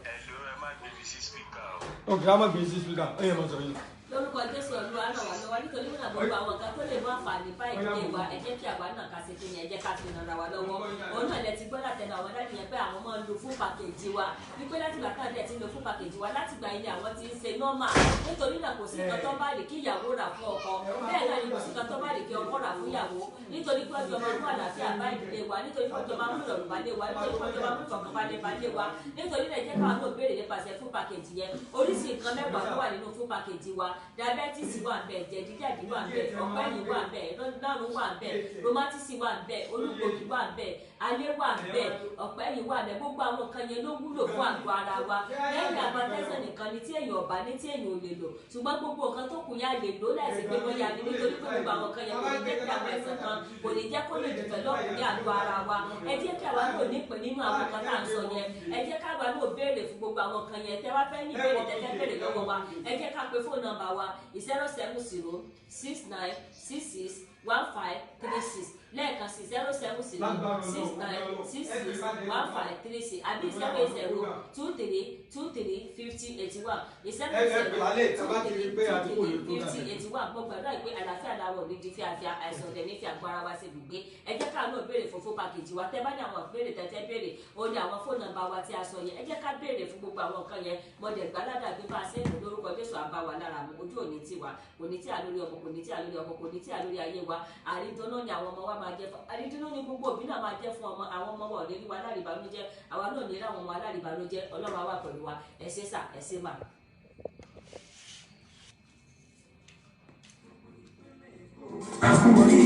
Hello, ẹ má gbé mi sí spíkà o. Ok, a má gbé yín sí spíkà ó yẹ mọ sọ̀rọ̀ yìí. Lórúkọ Jésù olúwa náà wà lọ́wọ́ nítorí wọn gbogbo àwọn nǹkan tó lè mú àǹfààní bá ìdílé wa ẹ jẹ́ kí àwa náà ká ṣe fún yẹn ẹ jẹ́ ká fi ràn wa lọ́wọ́ òun náà lẹ ti gbọ́ látẹnu àwọn dáàdì yẹn pé àwọn máa ń lo fún pàkèjì wa wípé láti gbà káàdì ẹ̀ ti ń lo fún pàkèjì wa láti gbà ilé àwọn ti ń ṣe nọ́mà nítorí náà kò sí nǹkan tó bá lè kí ìyàwó rà fún ọkọ bẹ́ẹ̀ náà ni kò sí nǹkan tó bá lè kí ọkọ rà fún ìyàwó nítorí pé ọjọ́ máa mú àlàáfíà bá ìdílé wa nítorí pé ọjọ́ máa mú ìrọ̀rùn bá lé wa nítorí pé ọjọ́ máa mú ìfọ̀kànbalẹ̀ bá lé wa nítorí náà jẹ́ káwọn náà béèrè nípasẹ̀ fún pàkèjì yẹn oríṣi nǹkan mẹ́wàá tó wà nínú fún pàkèjì wa diabetes wà ń bẹ jẹ̀díjẹ̀dí wà ń bẹ ọ̀pẹ́yìn wà ń bẹ lọ́rùn wà ń bẹ rheumatism wà ń bẹ olúgbòkì wà ń bẹ alẹ́ wà bẹ́ẹ̀ ọ̀pẹ́ yìí wà bẹ́ẹ̀ gbogbo àwọn nǹkan yẹn ló wúlò fún àgọ́ ara wa lẹ́yìn àbátẹ́sẹ̀ nìkan ni tí èèyàn ọ̀bá ní tí èèyàn ò lè lò ṣùgbọ́n gbogbo nǹkan tó kù yá lè lò láìsí pé bóyá ni nítorí pé gbogbo àwọn nǹkan yẹn kò ní jẹ́ kí àwọn ẹ̀sẹ̀ kan kò ní jẹ́ kó lè dìtẹ̀ lọ́kùn ní àgọ́ ara wa ẹ jẹ́ kí àwa náà nípìn nínú àwọn nǹkan tá à ń sọ yẹn ẹ jẹ́ ká àwa náà béèrè fún gbogbo àwọn nǹkan yẹn tẹ́ wá fẹ́ ní béèrè tẹ́tẹ́ béèrè lọ́wọ́ wa ẹ jẹ́ ká pe fóònù nọ́mbà wa 07069661536 lẹ́ẹ̀kan sí 07069661536 àbí 07023235081 mo gbàdúrà pé àlàáfíà làwọn òní di fíafíà àìsàn ọ̀dẹ̀ ní fi àgọ́ ara wa ṣe gbùgbé ẹ jẹ́ ká náà béèrè fún pàkejì wa tẹ́ bá ní àwọn béèrè tẹ́tẹ́ béèrè ó ní àwọn fóònù nọ́mbà wa tí a sọ yẹn ẹ jẹ́ ká béèrè fún gbogbo àwọn nǹkan yẹn mọ̀dẹ̀ gbàládà gbé bá a ṣe ń lórúkọ Jésù àbáwa lára mu ojú òní tiwa kò ní tí a lórí ọmọ kò ní tí a lórí ọkọ kò ní tí a lórí ayé wa àrídọ́nà ni àwọn ọmọ wa máa jẹ́ fún àrídọ́nà ni gbogbo òbí náà máa jẹ́ fún ọmọ àwọn ọmọ wa ò lè rí wa alárìbánújẹ́ àwa náà ní ráwọn ọmọ alárìbánújẹ́ Ọlọ́run á wà pẹ̀lú wa ẹ ṣé sà ẹ ṣé mà.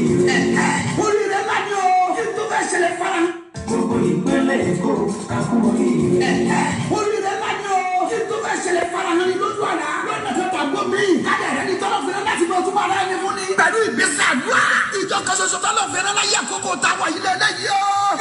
oríire ńlá ni o kí n tó fẹ́ ṣẹlẹ̀ fara. gbogbo ìpínlẹ̀ Èkó oríire ńlá ni o kí n tó fẹ́ ṣẹlẹ̀ fara hàn ní lójú àná lọ́nà tó tàgbó mi. kájà rẹ ní tọ́lọ̀ fẹ́rẹ́ láti bọ̀ túbọ̀ ara ẹni fún ni. pẹ̀lú ìgbésẹ̀ àdúrà ìjọ kan ṣoṣo tọ́lọ̀ fẹ́rẹ́ láyé àkókò táwọn ilé ẹlẹ́yìí o.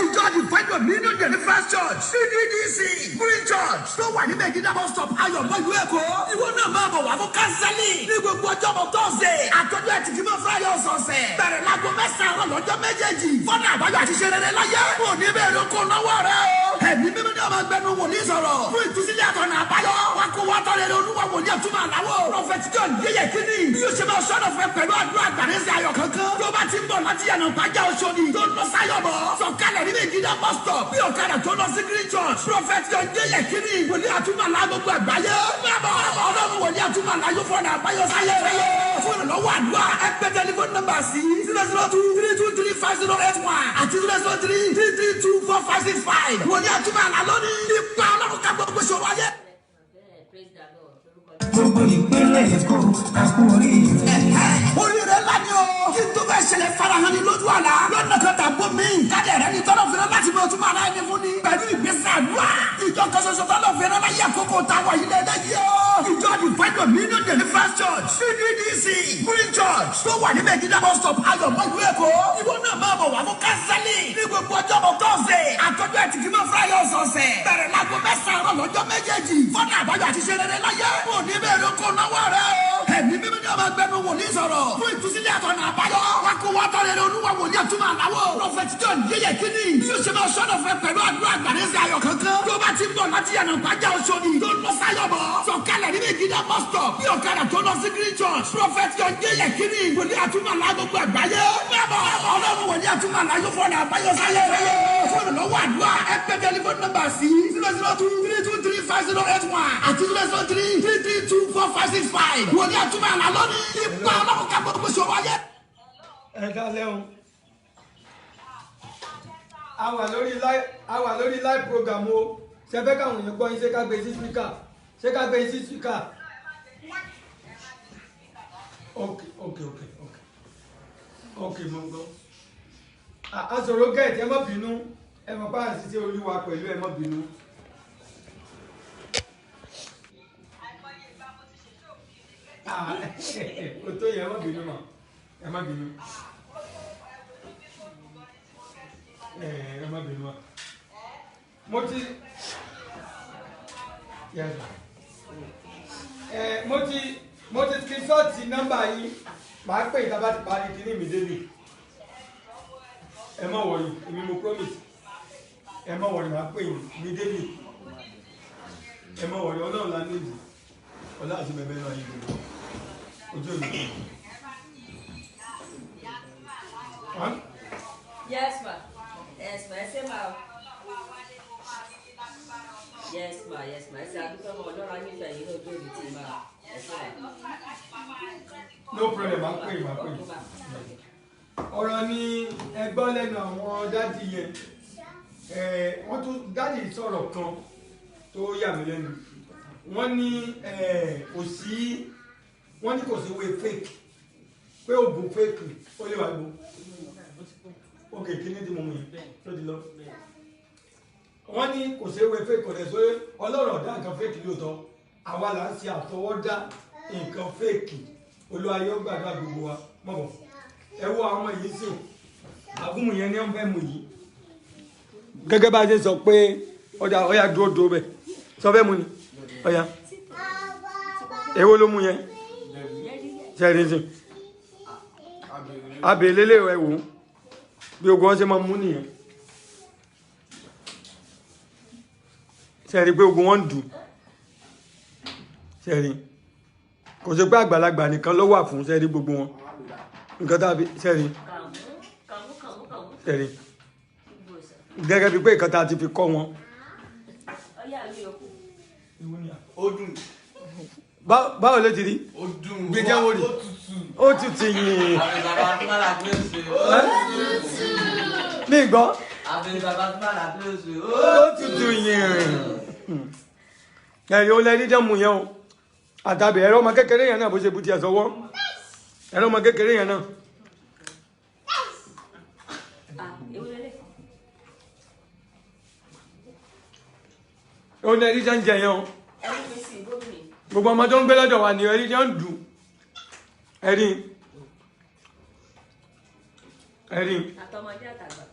ìjọ Divine Dominion Deliverance Church CDDC Green Church tó wà ní Megida bus stop Ayọ̀bọ̀ ìlú Èkó. ìwọ náà máa bọ̀ wá fún kánsẹ́lì ní gbogbo ọjọ́bọ̀ Thursday àtọ́jú ẹtì kí mọ́ Friday ọ̀sọ̀ọ̀sẹ̀. bẹ̀rẹ̀ láago 9 lọ́jọ́ méjèèjì. fọ́nà àbáyọ àti ṣe rere láyé. kò ní bẹ́ẹ̀ ló kó náwó rẹ o. ẹ̀mí mímí ni ọmọ gbẹnu wòlíì sọ̀rọ̀. fún ìtúsílẹ̀ àtọ̀nà àbáyọ. wá kó wá tọ́ rere olúwa wòlíì ẹ̀túmọ̀ àláwọ̀. Prophet John Yeye Kini. bí yóò ṣe máa sọ̀rọ̀ fẹ́ pẹ̀lú àdúrà gbàdésì ayọ̀ kankan. tó bá ti ń bọ̀ láti yànnà pàjá Òṣòdì. tó lọ sáyọ̀bọ̀. sọ̀kalẹ̀ ní Megida bus stop. bí ọ̀kadà tó lọ sí Green Church. Prophet John Yeye Kini. wòlíì àtúmọ̀ àlá gbogbo àgbáyé. ọlọ́run wòlíì àtúmọ̀ àlá yóò fọ́nà àbáyọ sáyé rẹ. fún ìrànlọ́wọ́ àdúrà ẹ pè tẹlifóònù nọ́mbà sí 002323501 àti 003332455. wòlíì àtúmọ̀ àlá lónìí. ipa ọlọ́run ká gbogbo ṣòro ayé. gbogbo ìpínlẹ̀ Èkó àkú oríire. oríire ńlá ni o kí n tó fẹ́ ṣẹlẹ̀ farahàn ní lójú àlá lọ́nà kan tàbó mi. kájà rẹ ní tọ́lọ̀ fẹ́rẹ́ láti bọ̀ túmọ̀ ara ẹni fún ni. pẹ̀lú ìgbésẹ̀ àdúrà ìjọ kan ṣoṣo tọ́lọ̀ fẹ́rẹ́ láyé àkókò táwọn ilé ẹlẹ́yìí o. ìjọ Divine Dominion Deliverance Church CDDC Green Church tó wà ní Megida bus stop Ayọ̀bọ̀ ìlú Èkó. ìwọ náà máa bọ̀ wá fún kánsẹ́lì ní gbogbo ọjọ́bọ̀ Thursday àtọ́jú ẹtì kí mọ́ Friday ọ̀sọ̀ọ̀sẹ̀. bẹ̀rẹ̀ láago 9 lọ́jọ́ méjèèjì. fọ́nà àbáyọ àti ṣe rere láyé. kò ní bẹ́ẹ̀ ló kó náwó rẹ o. ẹ̀mí mímí ni ọmọ gbẹnu wòlíì sọ̀rọ̀. fún ìtúsílẹ̀ àtọ̀nà àbáyọ. wá kó wá tọ́ rere olúwa wòlíì ẹ̀túmọ̀ àláwọ̀. Prophet John Yeye Kini. bí yóò ṣe máa sọ̀rọ̀ fẹ́ pẹ̀lú àdúrà gbàdésì ayọ̀ kankan. tó bá ti ń bọ̀ láti yànnà pàjá Òṣòdì. tó lọ sáyọ̀bọ̀. sọ̀kalẹ̀ ní Megida bus stop. bí ọ̀kadà tó lọ sí Green Church. Prophet John Yeye Kini. wòlíì àtúmọ̀ àlá gbogbo àgbáyé. ọlọ́run wòlíì àtúmọ̀ àlá yóò fọ́nà àbáyọ sáyé rẹ. fún ìrànlọ́wọ́ àdúrà ẹ pè tẹlifóònù nọ́mbà sí 002323501 àti 003332455. wòlíì àtúmọ̀ àlá lónìí. ipa ọlọ́run ká gbogbo ṣòro ayé. ẹ dálẹ́ o a wà lórí live program o ṣe fẹ́ káwọn èèyàn gbọ́ yín ṣé ká gbé sí speaker ṣé ká gbé sí speaker. ok mo gbọ́ àsọ̀rọ̀ gẹ̀ẹ́tì ẹ má bínú ẹ mọ̀ bá àṣìṣe olúwa pẹ̀lú ẹ má bínú. o tó yẹ ẹ má bínú mà ẹ má bínú. ẹ má bínú wa mo ti screenshot nọ́mbà yìí màá pè ìta bá ti parí kíní mi débi ẹ má wọrí èmi mo promise ẹ má wọrí màá pè mi débi ẹ má wọrí Ọlọ́run la ní ìdí ọlá àti bẹbẹ náà yìí gbogbo ojú òní kò. Yes ma. Yes ma. Ẹ ṣé ma o. Yes ma. Ẹ ṣé àdúgbò ọmọ ọlọ́run anífẹ̀ẹ́ yìí lójú òní tì ma. Ẹ ṣé ma. No problem, màá pè. ọ̀rọ̀ ni ẹ gbọ́ lẹ́nu àwọn dádì yẹn wọ́n tún dádì sọ̀rọ̀ kan tó yà mí lẹ́nu wọ́n ní kò sí wé fake pé oògùn fake ó lè wá gbó òkè kíní tí mo mú yẹn tó ti lọ. wọ́n ní kò séwé fake kò dẹ̀ sóyè ọlọ́run ọ̀dá nǹkan fake lóòótọ́ àwa là ń ṣe àtọwọ́dá nǹkan fake Olúwa yóò gbàdúrà gbogbo wa mọ̀bọ̀ ẹ wo àwọn ọmọ yìí sìn àgúnmu yẹn ní wọ́n fẹ́ mu yìí gẹ́gẹ́ bá a ṣe sọ pé ọ̀yà dúró bẹ́ẹ̀ sọ fẹ́ mu ni ọ̀yà èwo ló mu yẹn ṣẹ́ẹ̀rì sìn abèlélé ẹ̀ wò bí ogun wọn ṣe máa mú nìyẹn ṣẹ́ẹ̀rì pé ogun wọn ń dùn ṣẹ́ẹ̀rì kò sí pé àgbàlagbà nìkan ló wà fún ṣẹ́ẹ̀rì gbogbo wọn nǹkan tàbí ṣẹ́ẹ̀rì ṣẹ́ẹ̀rì gẹ́gẹ́ bí pé nǹkan tá a ti fi kọ́ wọn. ó dùn. báwo ló ti rí. ó dùn. gbẹjẹ wo rí. ó tutù yìí. ní ìgbọ́. ó tutù yìí. ẹ̀yin olè ní jẹ́mu yẹn o àtàbí ẹ̀rọ ọmọ kékeré yẹn náà bó ṣe bu tiẹ̀ sọ́wọ́ ẹ̀rọ ọmọ kékeré yẹn náà. ó ní ẹ̀rí jẹ́ ń jẹ yẹn o gbogbo ọmọ tó ń gbé lọ́dọ̀ wa ni ẹ̀rí jẹ́ ń dùn ẹ̀rí ẹ̀rí. àtọmọdé àtàgbà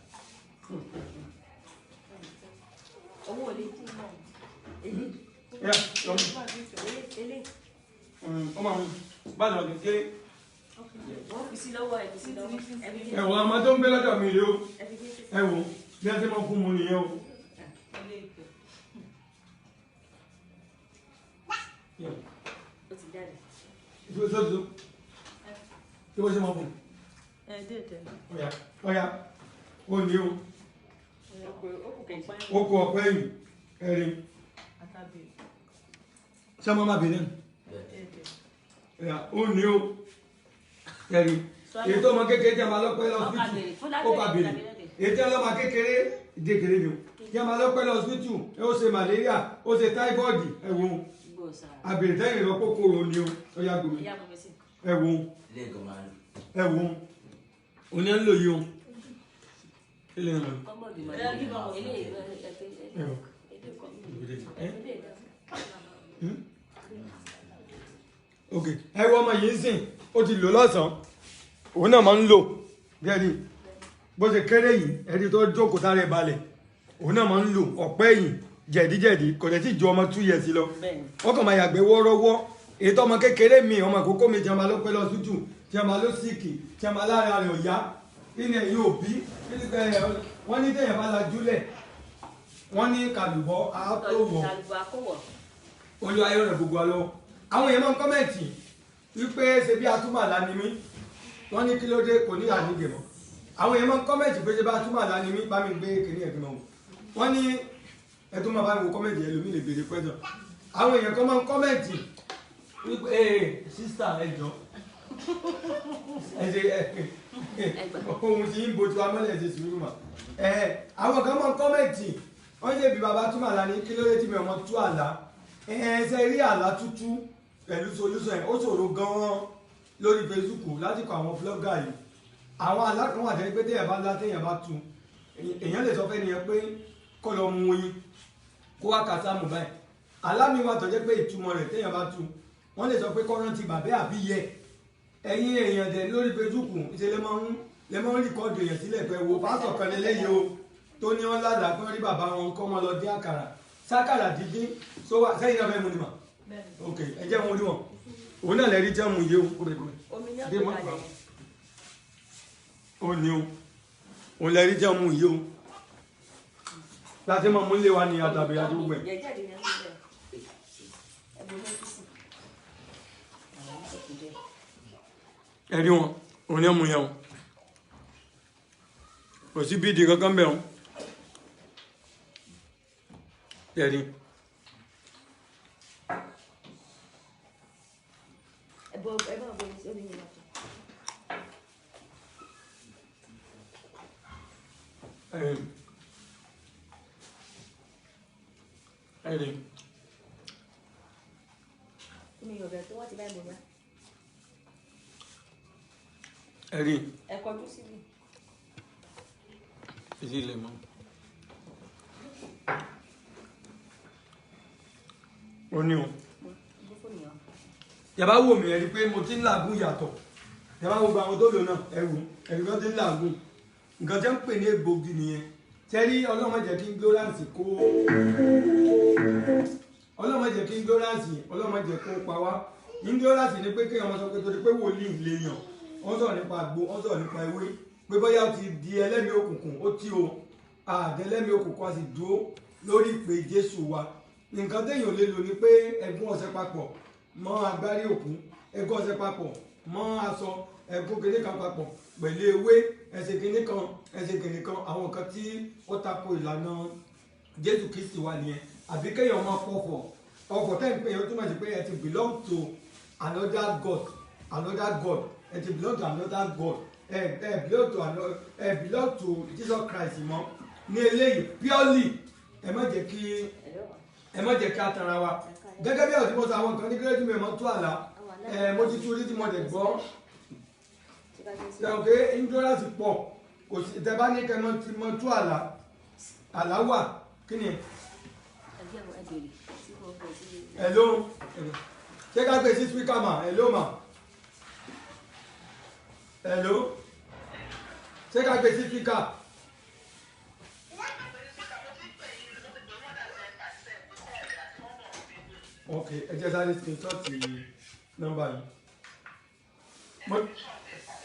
owó ò lè dín náà èyí ọmọ mi bá lọ sí kéré. wọ́n fi sí lọ́wọ́ ẹ̀ fi sí lọ́wọ́ ẹ̀wọ̀n ọmọ tó ń gbé lọ́dọ̀ mi rèé o ẹ̀wọ̀n bí wọ́n ti máa fún mu nìyẹn o. Kí wọ́n ṣe máa fún? Ọ̀yà ó ní o. Ó kú ọ̀pẹ́ yìí ẹ̀rí. Ṣé ọmọ máa bèèrè? Ó ní o ẹ̀rí. Èyí tó ọmọ kékeré jẹ́ máa lọ́pẹ́ lọ síbítù. Ó kà bèèrè. Èyí tí ọlọ́mọ kékeré ìdékèrè ni o. Jẹ́ máa lọ́pẹ́ lọ síbítù. Ó ṣe màléríà, ó ṣe táífọ́ọ̀dì ẹ̀wọ̀n. Àbèrè tẹ́yìn lọ kókóró ni o. Ọ̀yà gbòmí. Ẹ̀wọ̀n òní ń lò yìí o ilé ìwọ̀n ok ẹwọ ọmọ yìí ń sìn ó ti lò lọ́sàn-án òun náà máa ń lò gẹ́rí bó ṣe kéré yìí ẹni tó jókòó sáré balẹ̀ òun náà máa ń lò ọ̀pẹ́ yìí jẹ̀díjẹ̀dí kò dẹ̀ tí ju ọmọ 2 years lọ wọ́n kàn máa yàgbẹ́ wọ́ọ́rọ́wọ́ èyí tó ọmọ kékeré mi ọmọ àkókò mi jẹ́ ọmọ ló pẹ́ lọ tútù tí a máa ló síkì tí a máa lára rẹ̀ ọ̀yá nínú ẹ̀yìn òbí wọ́n ní tẹ̀yẹ̀ bá la júlẹ̀ wọ́n ní kàlùbọ́ àtòwọ̀ olú ayé rẹ̀ gbogbo alọ́ àwọn èèyàn máa ń kọ́mẹ̀ntì wípé ṣe bí atúmọ̀lá ni mí wọ́n ní kí ló dé kò ní àdígè mọ́ àwọn èèyàn máa ń kọ́mẹ̀ntì pé ṣe bí atúmọ̀lá ni mí bá mi gbé kìnìún ẹ̀gbìn mọ́ wọ́n ní ẹ̀tún máa bá mi wo kọ́mẹ̀ntì ẹlòmíì lè béèrè pẹ́sàn àwọn èèyàn kan máa ń kọ́mẹ̀ntì wípé sísítà ẹ̀jọ̀ ohun tí ń bojú amọ́lẹ̀ ṣe sùúrù mà àwọn kan mọ́ kọ́mẹ̀tì wọ́n ṣe bí bàbá túmọ̀ àlá ní kí ló dé tí mi ọmọ tú àlá ṣe rí àlá tútú pẹ̀lú solúsọ ẹ̀ ó ṣòro gan-an lórí Facebook láti kọ àwọn blogger yìí àwọn àlá kan wà tẹ́lẹ̀ pé téèyàn bá lá téèyàn bá tu èèyàn lè sọ fẹ́ nìyẹn pé kó lọ mu oyin kó wá kà sáàmù báyìí àlá mi wà tọ́jẹ́ pé ìtumọ̀ rẹ̀ téèyàn bá tu wọ́n lè sọ pé kọ́rántì bàbá àbí yẹ ẹ̀yin èèyàn dẹ̀ lórí Facebook ṣe lè máa ń rìkọ́dù èèyàn sílẹ̀ pé wo pásọ̀ kan lélẹ́yìí o tó ní wọn ládàá pé wọ́n rí bàbá wọn kọ́ wọn lọ dín àkàrà sákàrà dídín sẹ́yìn náà fẹ́ mu ni mà ok ẹ jẹ́ wọn rí wọn òun náà lẹ́rí jẹ́ mu yé o ó ní o òun lẹ́rí jẹ́ mu yé o láti máa mú lé wa ní àtàbí àti gbogbo ẹ̀. ẹ̀rí wọn òun ní ọmọ yẹn o kò sí bídìí kankan bẹ́ẹ̀ o ẹ̀rí. ẹ̀rí. ẹ̀rí. ẹ kọjú síbi. Èyí lè mọ́. Ó ní o. Yàbá wò mí ẹ̀rí pé mo ti ń làágùn yàtọ̀. Yàbá wo gba àwọn tó lò náà ẹ̀rù kan ti ń làágùn. Nǹkan tẹ́ ń pè ní egbògi nìyẹn. Tẹ́rí Ọlọ́run má jẹ́ kí ignorance kó Ọlọ́run má jẹ́ kí ignorance Ọlọ́run má jẹ́ kó pa wá. Ignorance ni pé kéèyàn máa sọ pé torí pé wòlíì lè yàn. Wọ́n sọ̀rọ̀ nípa àgbo, wọ́n sọ̀rọ̀ nípa ewé. Pé bóyá ó ti di ẹlẹ́mìí òkùnkùn, ó tí o. Àdẹ́lẹ́mìí òkùnkùn a sì dúró lórí ìpè Jésù wa. Nǹkan téèyàn lè lò ni pé ẹ̀gún ọṣẹ papọ̀ mọ́ agbárí òkú, ẹ̀gún ọṣẹ papọ̀ mọ́ aṣọ, ẹ̀gún kìnní kan papọ̀ pẹ̀lú ewé, ẹsẹ̀ kìnní kan àwọn nǹkan tí ó tako ìlànà Jésù Kristi wa nìyẹn. Àbí kéèyàn máa pọ̀fọ̀ ọ̀fọ̀ tẹ́ ń pè yẹn ó túmọ̀ sí pé ẹ ti belong to another God ẹ ti belong to another God ẹ belong to Jesus Christ mọ́ ní eléyìí purely ẹ má jẹ́ kí a tara wa gẹ́gẹ́ bí ọ̀sìn mo sọ àwọn nǹkan ní kérésì mi mọ́ tó àlá mo ti tún orí tí mo dẹ̀ gbọ́ ṣe endurance pọ̀ kò sí ìtẹ́bá ní kẹ́ mọ́ tó àlá wà kí ni hello ṣé ká gbé sí speaker ma hello ma hello ṣé ká gbé sí speaker. Ok, ẹ jẹ́ sáré screenshot nọ́mbà yìí.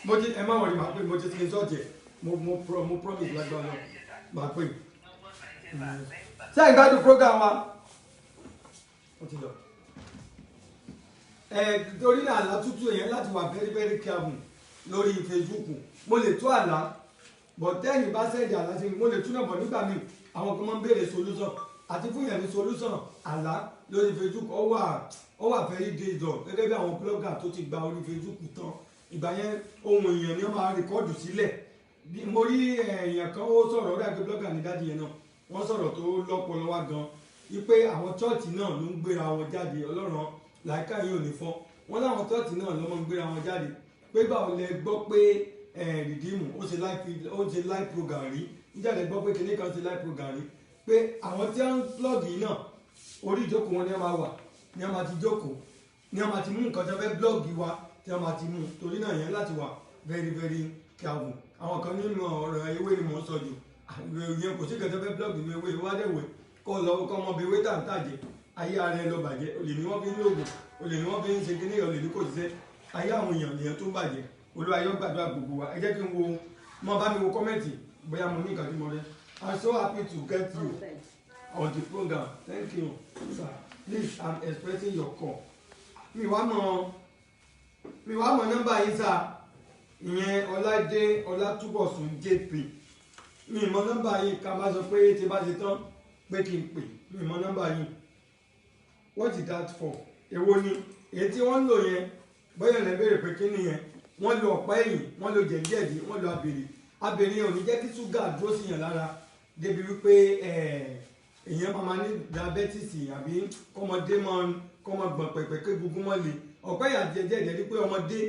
Mo ti ẹ má wọlé máa pè mo ti screenshot yẹ mo promise lágbára náà máa pè. Ṣé ẹ gbádùn program wa? Ó ti lọ. Torí náà àlá tútù yẹn láti wà very very careful lórí Facebook. Mo lè tú àlá but tẹ́yìn bá sẹ́ẹ̀dì àlá sí mi mo lè tú náà bọ̀ nígbà míì àwọn kan máa ń béèrè solution àti fún yẹn ní solution àlá lórí Facebook ó wà very days on gẹ́gẹ́ bí àwọn blogger tó ti gba orí Facebook tán ìgbà yẹn ohun èèyàn ni wọ́n máa rìkọ́ọ̀dù sílẹ̀ mo rí èèyàn kan ó sọ̀rọ̀ ó dàgbé blogger ní dáàdi yẹn náà wọ́n sọ̀rọ̀ tó lọ́pọlọ wá gan wípé àwọn chọ́ọ̀tì náà ló ń gbéra wọn jáde ọlọ́run làákà yìí ò ní fọ́ wọ́n láwọn chọ́ọ̀tì náà ló máa ń gbéra wọn jáde pé báwo lẹ gbọ́ pé rìdíìmù ó ṣe live program rí níjàdé gbọ́ pé kinní kan ṣe live program rí pé àwọn tí wọ́n ń blog yìí náà orí ìjókòó wọn ni wọ́n máa wà ni wọ́n máa ti jókòó ni wọ́n máa ti mú nǹkan tó fẹ́ blog wa tí wọ́n máa ti mú torí náà yẹn láti wà very very careful àwọn kan nínú ọ̀rọ̀ ewé ni mò ń sọ jù yẹn kò sí kẹtẹ fẹ́ blog nínú ewé wádẹ́wé kọ́ lọ kọ́ ọmọ bíi ewé tàǹtàjẹ ayé ara ẹ lọ bàjẹ́ olè ní wọ́n fi ń lògùn olè ní wọ́n fi ń ṣe kíní olè ní kò ṣiṣẹ́ ayé àwọn èèyàn lèèyàn tó ń bàjẹ́ Olúwa yóò gbàdúrà gbogbo wa ẹ jẹ́ kí n wo mọ bá mi wo kọ́mẹ́ǹtì bóyá mo ní nǹkan tí mo rẹ I'm so happy to get you on the program thank you sir please I'm expecting your call mi wá mọ nọ́mbà yín sá ìyẹn Ọládé Ọlátúbọ̀sún JP mi mọ nọ́mbà yín ká má sọ pé tí bá ti tán pé kí n pè mi mọ nọ́mbà yín what is that for èwo ni èyí tí wọ́n ń lò yẹn bóyá lè béèrè pé kí ni yẹn wọ́n lo ọ̀pá ẹ̀yìn wọ́n lo jẹ̀díjẹ̀dí wọ́n lo abèrè yẹn ò ní jẹ́ kí ṣúgà dúró sí yàn lára débi wípé èèyàn máa ní diabetes àbí kọ́mọdé kọ́mọ gbọ̀n pẹ̀pẹ̀ ké gbogbo mọ́ le ọ̀pá ẹ̀yìn àti jẹ̀díjẹ̀dí pé ọmọdé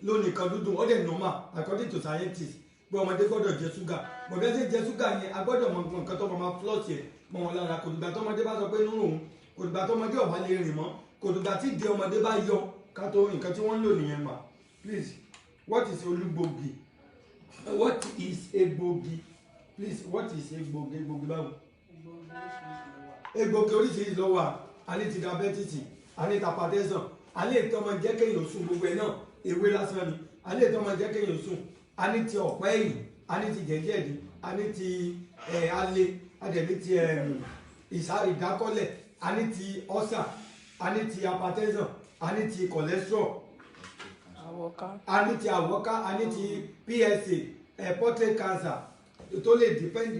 ló nìkan dúdú ó dẹ̀ normal according to scientists pé ọmọdé gbọ́dọ̀ jẹ ṣúgà bọ̀dẹ́ sì jẹ ṣúgà yẹn a gbọ́dọ̀ mọ nǹkan tó máa flọ́ọ̀t yẹn mọ́ wọn lára kò dìgbà tọmọdé bá sọ pé nínú òun kò dìgbà tọmọdé ò bá lè rìn mọ́ kò dìgbà tí ìdí ọmọdé bá yọ ká tó nǹkan tí wọ́n ń lò nìyẹn mà please what is olúgbògi what is egbògi please what is egbògi báwo egbògi oríṣiríṣi ló wà a ní ti diabetes a ní hypertension a ní ìtọ́mọ jẹ́ kéèyàn sùn gbogbo ẹ̀ náà ewé lásán ni a ní ìtọ́mọ jẹ́ kéèyàn sùn a ní ti ọ̀pá ẹ̀yìn a ní ti jẹ̀díjẹ̀dí a ní ti alẹ́ a dẹ̀ ní ti ìdákọ́lẹ̀ a ní ti ulcer a ní ti hypertension a ní ti cholesterol a ní ti àwọ́ká a ní ti PSA prostate cancer tó lè defend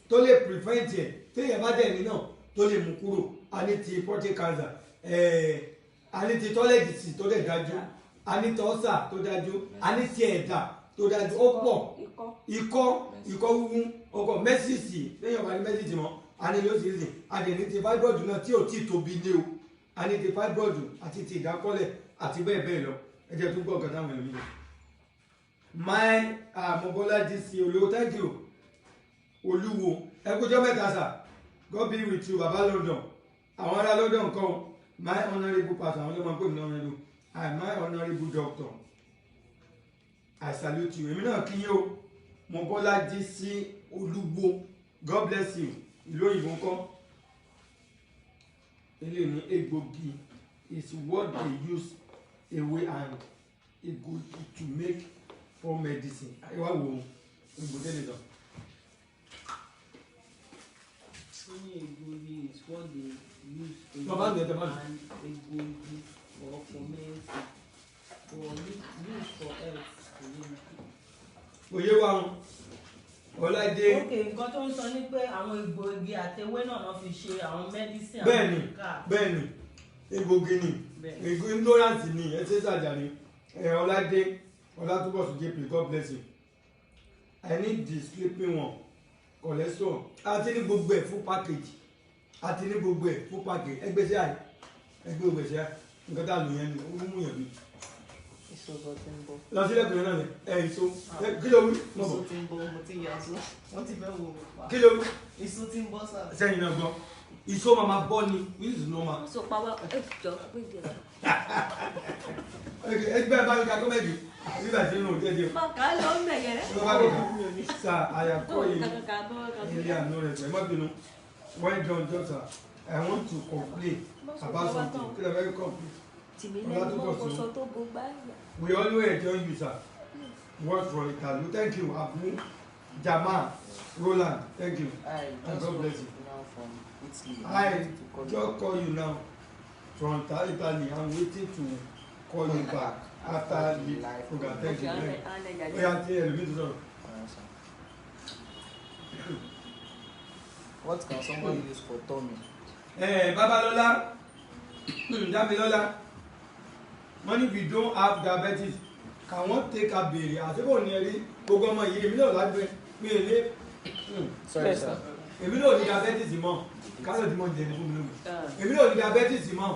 tó lè prevent ẹ̀ téèyàn bá dẹ̀ ní náà tó lè mú kúrò a ní ti prostate cancer a ní ti toilet disease tó dẹ̀ dájú a ní ti ulcer tó dájú a ní ti ẹ̀dà tó dájú ó pọ̀ ikọ́ wúwú ọkọ̀ mẹ́sìsì téèyàn bá ní mẹ́sìsì mọ́ a ní lóṣìṣì a dẹ̀ ní ti fibroid náà tí ò tí tóbi lé o a ní ti fibroid àti ti ìdákọ́lẹ̀ àti bẹ́ẹ̀ bẹ́ẹ̀ lọ ẹ jẹ́ tó gbọ́ nǹkan táwọn ẹlòmíì lọ. my Mobolaji sí olówó thank you olúwo ẹ kújọ́ mẹ́ta sà God be with you baba London àwọn ará London kan my honourable pastor àwọn ọlọ́mọ pé mi náà rẹ̀ lò my honourable doctor I salute you èmi náà kí yín o Mobolaji sí olúwo God bless you ìlú òyìnbó ńkọ́ eléyìí ní egbògi is what they use away and egbògi to make for medicine ẹ wá wo egbògi lè lọ. Egbògi is what they use Baba mi and ẹ tẹ bá mi. egbògi for medicine for use for health. òye wa ń ọláìdé. ok nǹkan tó ń sọ ni pé àwọn egbògi àtewé náà wọ́n fi ṣe àwọn medicine. bẹ́ẹ̀ni bẹ́ẹ̀ni egbògi ni ignorance ni ẹ ṣe ṣàjàre ọláìdé ọlátúbọ̀sùn jp God bless you I need the sleeping one cholesterol àti ní gbogbo ẹ̀ full package àti ní gbogbo ẹ̀ full package ẹgbẹ́ sí àyè ẹgbẹ́ ògbẹ́ sí àyè nǹkan tá a lò yẹn ni ó mú yàn bí. Èso bọ̀ tí ń bọ̀. lọ sílẹ̀ kùnrin náà ni èso kí ló wí. Èso tí ń bọ̀ mo ti yà so wọ́n ti fẹ́ wo pa. kí ló wí. Èso tí ń bọ̀ sá. sẹ́yìn náà gbọ́ ìṣó máa máa bọ́ ni which is normal. so pa wá jọ pé jẹ. ẹgbẹ́ bá mi ka kọ́mẹ́dì nígbà tí inú òjẹ́ díẹ̀. bàkà ló ń bẹ̀gẹ̀rẹ̀. ló bá mi kà sá àyàkọ́ yìí ilé àná rẹ̀ pẹ̀ mọ́ bínú well done doctor I want to complain about something kí ló fẹ́ complain. Tìmílẹ́yìn tó gbogbo àyà. We always enjoy you sir. Work for Italy. Thank you Abu Jamal Roland. Thank you. And God bless you. I just call you now from Italy. I'm waiting to call you back after the program. Thank you. We are here. What can someone use for tummy? Babalola, Damilola, money if you don't have diabetes, can one take a berry? I say, oh, nearly, go go my year. Me no like me live. Sorry, sir. Èmi náà ní diabetes mọ́ kálọ̀ tí mo jẹ ní fún mi lómi èmi náà ní diabetes mọ́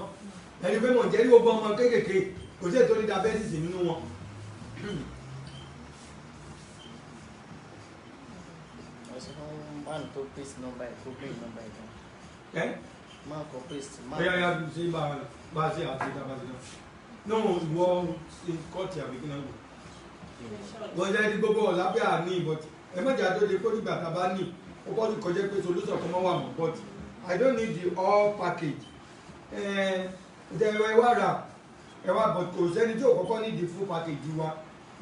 ẹni pé mo jẹ́ ní gbogbo ọmọ kéékèèké kò sí ètò ní diabetes nínú wọn. Man to paste number, copy number again. ẹ Man to paste. bóyá ya ṣe bá a ṣe àti ìdábàṣe náà náà ìwọ kọ́ọ̀tì àbíkí náà wò wọ́n jẹ́ ní gbogbo ọ̀làbẹ́ àní but ẹ mọ̀jà tó lè kó nígbà tá a bá ní ó kọ́ ní kọjá pé solution kan máa wà mọ́ but I don't need the all package ẹ wá rà ẹ wá but kò sẹ́ni tí ò kọ́kọ́ ní the full package wa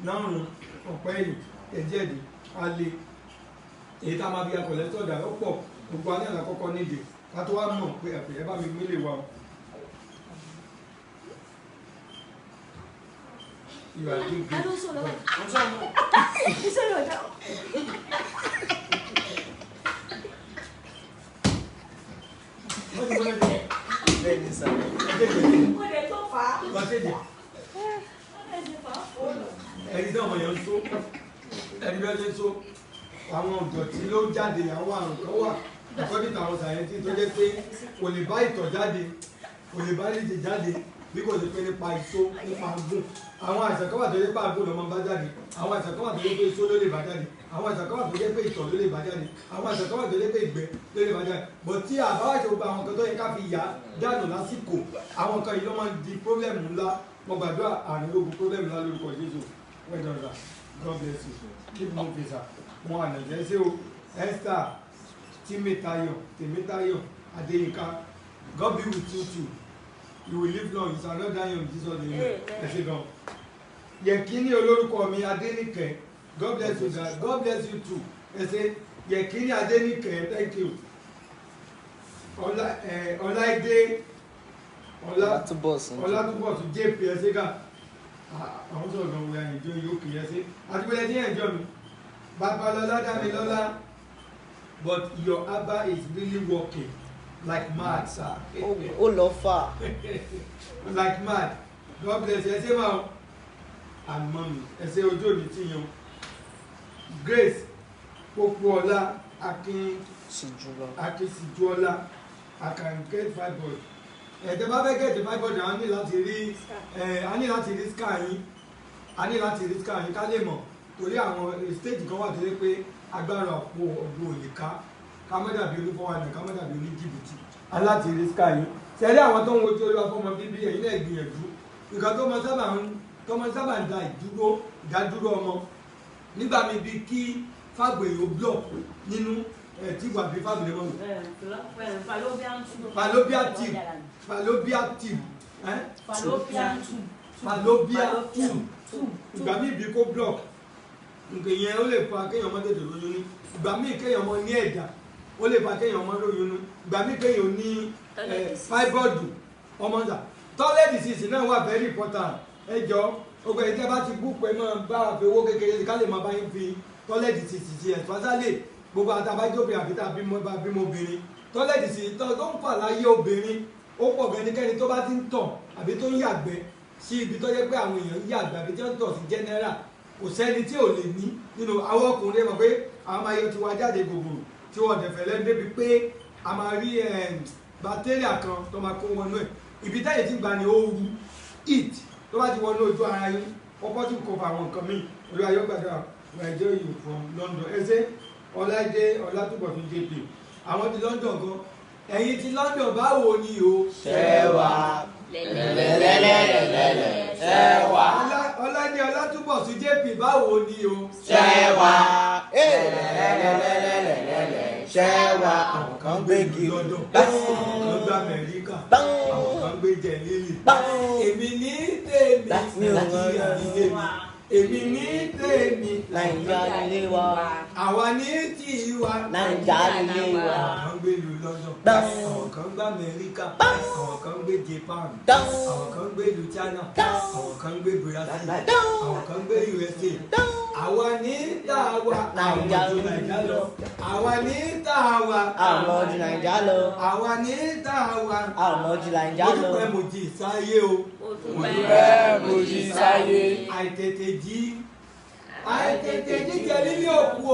náà rùn ọ̀pẹ́ ẹ̀yìn ẹ̀jẹ̀ ẹ̀dì alẹ́ èyí tá a máa bí akọ̀lẹ́ sọ̀dà ó pọ̀ gbogbo alẹ́ àná kọ́kọ́ nídìí ká tó wá mọ̀ pé ẹ̀pẹ̀ ẹ bá mi gbélé wa o. You are doing I great. don't so love. I'm sorry. You say you're down. What do you want to do? Bẹ́ẹ̀ni sir. Mo lè tó fà á. Lọ sí èdè. Ẹni tí ọmọ yẹn ń so ẹni bí wọ́n ṣe ń so àwọn ìdọ̀tí ló ń jáde àwọn àrùn kan wà according to àwọn scientists tó jẹ́ pé kò lè bá ìtọ̀ jáde kò lè bá ìdè jáde bí kò sí pé nípa ìso nípa agùn àwọn àìsàn kan wà tó yẹ pé agùn ló máa ń bá jáde àwọn àìsàn kan wà tó yẹ pé ìso ló lè bá jáde àwọn àìsàn kan wà tó yẹ pé ìtọ̀ ló lè bá jáde àwọn àìsàn kan wà tó yẹ pé ìgbẹ́ ló lè bá jáde bọ̀ tí àbáwáṣe gbogbo àwọn kan tó yẹ ká fi yá dànù lásìkò àwọn kan yìí ló máa ń di problem ńlá mo gbàdúrà àrùn lógun problem ńlá lórúkọ Jésù well done sir God bless you keep moving sir mo ànàjẹ́ sí o Esther Tèmítáyọ̀ Adéyínká God be with you too you will live long you shall not die young Jesus name ẹ ṣe gan Yẹ̀kínní olórúkọ mi Adéníkẹ́ God bless you guys God bless you too ẹ ṣe Yẹ̀kínní Adéníkẹ́ thank you Ọláìdé Ọlátúbọ̀sùn JP ẹ ṣe ká àwọn sọ̀rọ̀ gan wíwá ìjọ yóò kì í ẹ ṣe àdúgbò ní ẹ̀jọ́ mi Babalọlá Dámilọ́lá but your Abba is really working like mad sir. Ó lọ fà. Like mad God bless you ẹ ṣe máa and mommy ẹ ṣe ojú òní tí yan Grace Popoola Akínsìjúọlá I can get fibroid ẹ̀ẹ́dẹ́ bá fẹ́ get fibroid a ní láti rí scan yín ká lè mọ̀ torí àwọn stage kan wà tó yẹ pé agbára ọ̀pọ̀ ọ̀gbọ̀n ò lè ká má dàbí onífọwọ́nà ká má dàbí oníjìbìtì aláti rí sky yìí sẹ́rí àwọn tó ń wojú olúwa fọmọ bíbí ẹ̀yin náà gbìyànjú nǹkan tó máa sábà ń da ìdádúró ọmọ nígbà mi bíi kí fàgbè yóò block nínú tí wà bí fàgbè lè mọ̀ mí. fallopian tube ìgbà míì bí kó block nǹkan yẹn ó lè fa kéèyàn mọ́ tètè lóyún ní ìgbà míì kéèyàn mọ́ ní ẹ̀dà ó lè fa kéèyàn mọ́ lóyún ní ìgbà míì kéèyàn ní fibroid ọmọ ọ̀dà toilet disease náà wà very important ẹ jọ ọgbà ìjẹ́ bá ti búpọ̀ ẹ máa bá wa fi owó kékeré ká lè máa bá yín fi toilet disease ṣe ẹ̀fọ́sálẹ̀ gbogbo àtàbájóbìnrin àbí tàbí bímọ obìnrin toilet disease tó ń fà láyé obìnrin ó pọ̀ gẹ́nikẹ́ni tó bá ti ń tọ̀ àbí tó ń yàgbẹ́ sí ibi tó yẹ pé àwọn èèyàn ń yàgbẹ́ àbí tí wọ́n ń tọ̀ sí general kò sẹ́ni tí ò lè ní nínú àwọn ọkùnrin mọ̀ pé àwọn máa yọ ti wá jáde gbogbo tí wọ́n dẹ̀fẹ̀ lẹ́nu débi pé a máa rí bacteria kan tó máa kó wọnú ẹ̀ ibi táyé ti gbà ní ooru heat tó bá ti wọnú ojú ara yín ọkọ̀ tí kò fà àwọn nǹkan míì olú ayọ́gbàdà nàìjíríà yìí from London ẹsẹ̀ ọláìdé ọlátúbọ̀tún jp àwọn ti London gan ẹ̀yin ti London báwo ni o. ṣẹ́wà lẹ́lẹ́lẹ́lẹ́lẹ́lẹ́ ṣẹ́wà. ọláìdé ọlátúbọ̀tún jp báwo ni o. ṣẹ́wà lẹ́lẹ́lẹ́lẹ́lẹ́ ṣẹ́wà. àwọn kan gbé igi London àwọn kan gbé Amẹ́ríkà àwọn kan gbé jẹ̀lílì èmi ní tèmi Nàìjíríà ní tèmi èmi ní tèmi Nàìjíríà nílé wa. àwa ní tiwa Nàìjíríà nílé wa. àwọn kan gbé ìlú London àwọn kan gbé Amẹ́ríkà àwọn kan gbé Japan àwọn kan gbé ìlú China àwọn kan gbé Brazil àwọn kan gbé USA àwa ní tàwa àwọn ojú Nàìjíríà lọ àwa ní tàwa àwọn ojú Nàìjíríà lọ. àwa ní tàwa àwọn ojú Nàìjíríà lọ. mo dúpẹ́ mo jí sáyé o mo jí sáyé. àìtètè jí jẹ́ nílé òkú o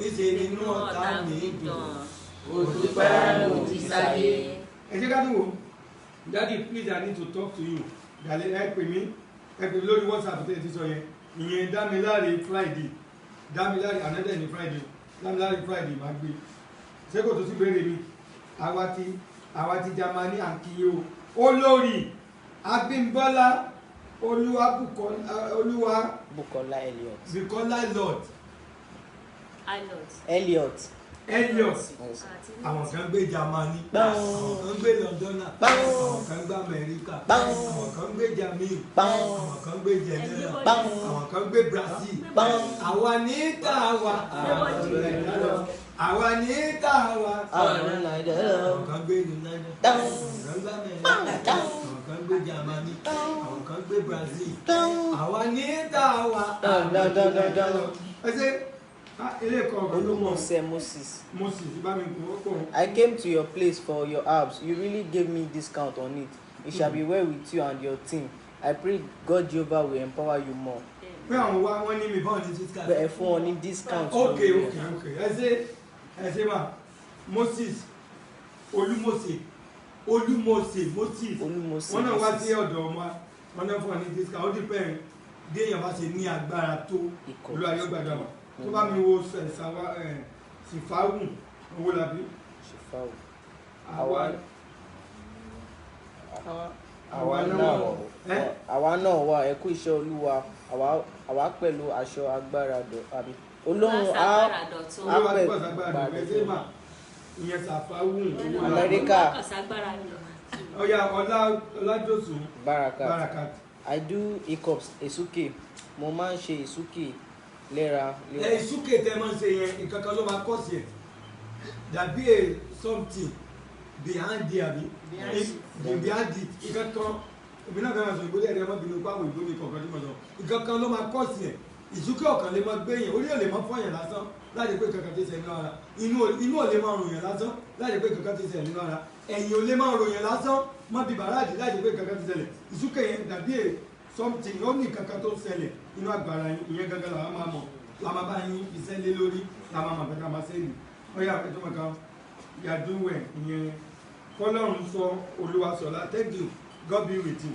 níṣẹ́ nínú ọ̀tá mi dùn. mo dúpẹ́ mo jí sáyé. ẹ jẹ́ ká tún wò daddy please I need to talk to you dàlẹ́ ẹ pè mí lórí WhatsApp tẹ́ ẹ ti sọ yẹn ìyẹn Dámiláre Friday Dámiláre another ní Friday Dámiláre Friday máa gbé ṣé kò tó sí béèrè mi àwa ti Jámánì àǹkíyé o olórí Abímbọ́lá Bukola Elliot. Bukola Elliot. àwọn kan gbé Jámánì àwọn kan gbé London àwọn kan gbé Amẹ́ríkà àwọn kan gbé Germany àwọn kan gbé Geneva àwọn kan gbé Brazil àwa ní tàwa àwa ní tàwa àwọn Nàìjíríà. àwọn kan gbé United àwọn kan gbé Amẹ́ríkà àwọn kan gbé Germany àwọn kan gbé Brazil àwa ní tàwa Moses. Moses. I came to your place for your herbs. You really gave me discount on it. It shall be well with you and your team. I pray God Jehovah will empower you more. Pé àwọn wá wọ́n ní mi báwọn ní discount. Bẹ́ẹ̀ fún ọ ní discount. Okay. Ẹ ṣe mà Moses Olúmọ̀ṣe wọ́n náà wá sí ọ̀dọ̀ ọmọ wọn náà fún ọ ní discount ó dìpẹ́ bí èèyàn bá ṣe ní agbára tó Olúwa yóò gbàdúrà wà tó bá mi wo Sífáwù owó làbí. Àwa náà wà ẹ kú iṣẹ́ Olúwa àwa pẹ̀lú aṣọ agbára àbí Ọlọ́run á pẹ̀lú ìyẹn Sífáwù Amẹ́ríkà. Ọya Ọládòsùn Barakat. I do hiccups Èsúkè mo máa ń ṣe Èsúkè léra. Èsúkè tẹ́ máa ń ṣe yẹn nǹkan kan ló máa kọ́ sí ẹ̀ dàbí a something behind it àbí behind it nǹkan kan òbí náà fẹ́ràn sọ ìgbólé ẹ̀rẹ́ ọmọbìnrin pàwọn ìgbó ní kọ̀ọ̀kan tí mo sọ nǹkan kan ló máa kọ́ sí ẹ̀ Èsúkè ọ̀kan lè máa gbé yẹn orí ò lè máa fọ́ yẹn lásán láti pé kankan ti ṣe nínú ara inú ò lè máa rùn yẹn lásán láti pé kankan ti ṣe nínú ara ẹ̀yìn ò lè máa rùn yẹn lásán má bí bàrádì láti pé kankan ti ṣẹlẹ̀ Èsúkè yẹn dàbí a something ó ní kankan tó ṣẹlẹ̀ inú àgbàrá ìyẹn gangan làwọn máa mọ̀ làwọn bá yín iṣẹ́ lé lórí làwọn máa bẹ̀rẹ̀ máa ṣẹ́yìn ọ̀yà ẹ̀jọ̀ mọ̀ká yàdúwẹ̀ ìyẹn kọ́lọ́run sọ Olúwaṣọlá thank you God be with you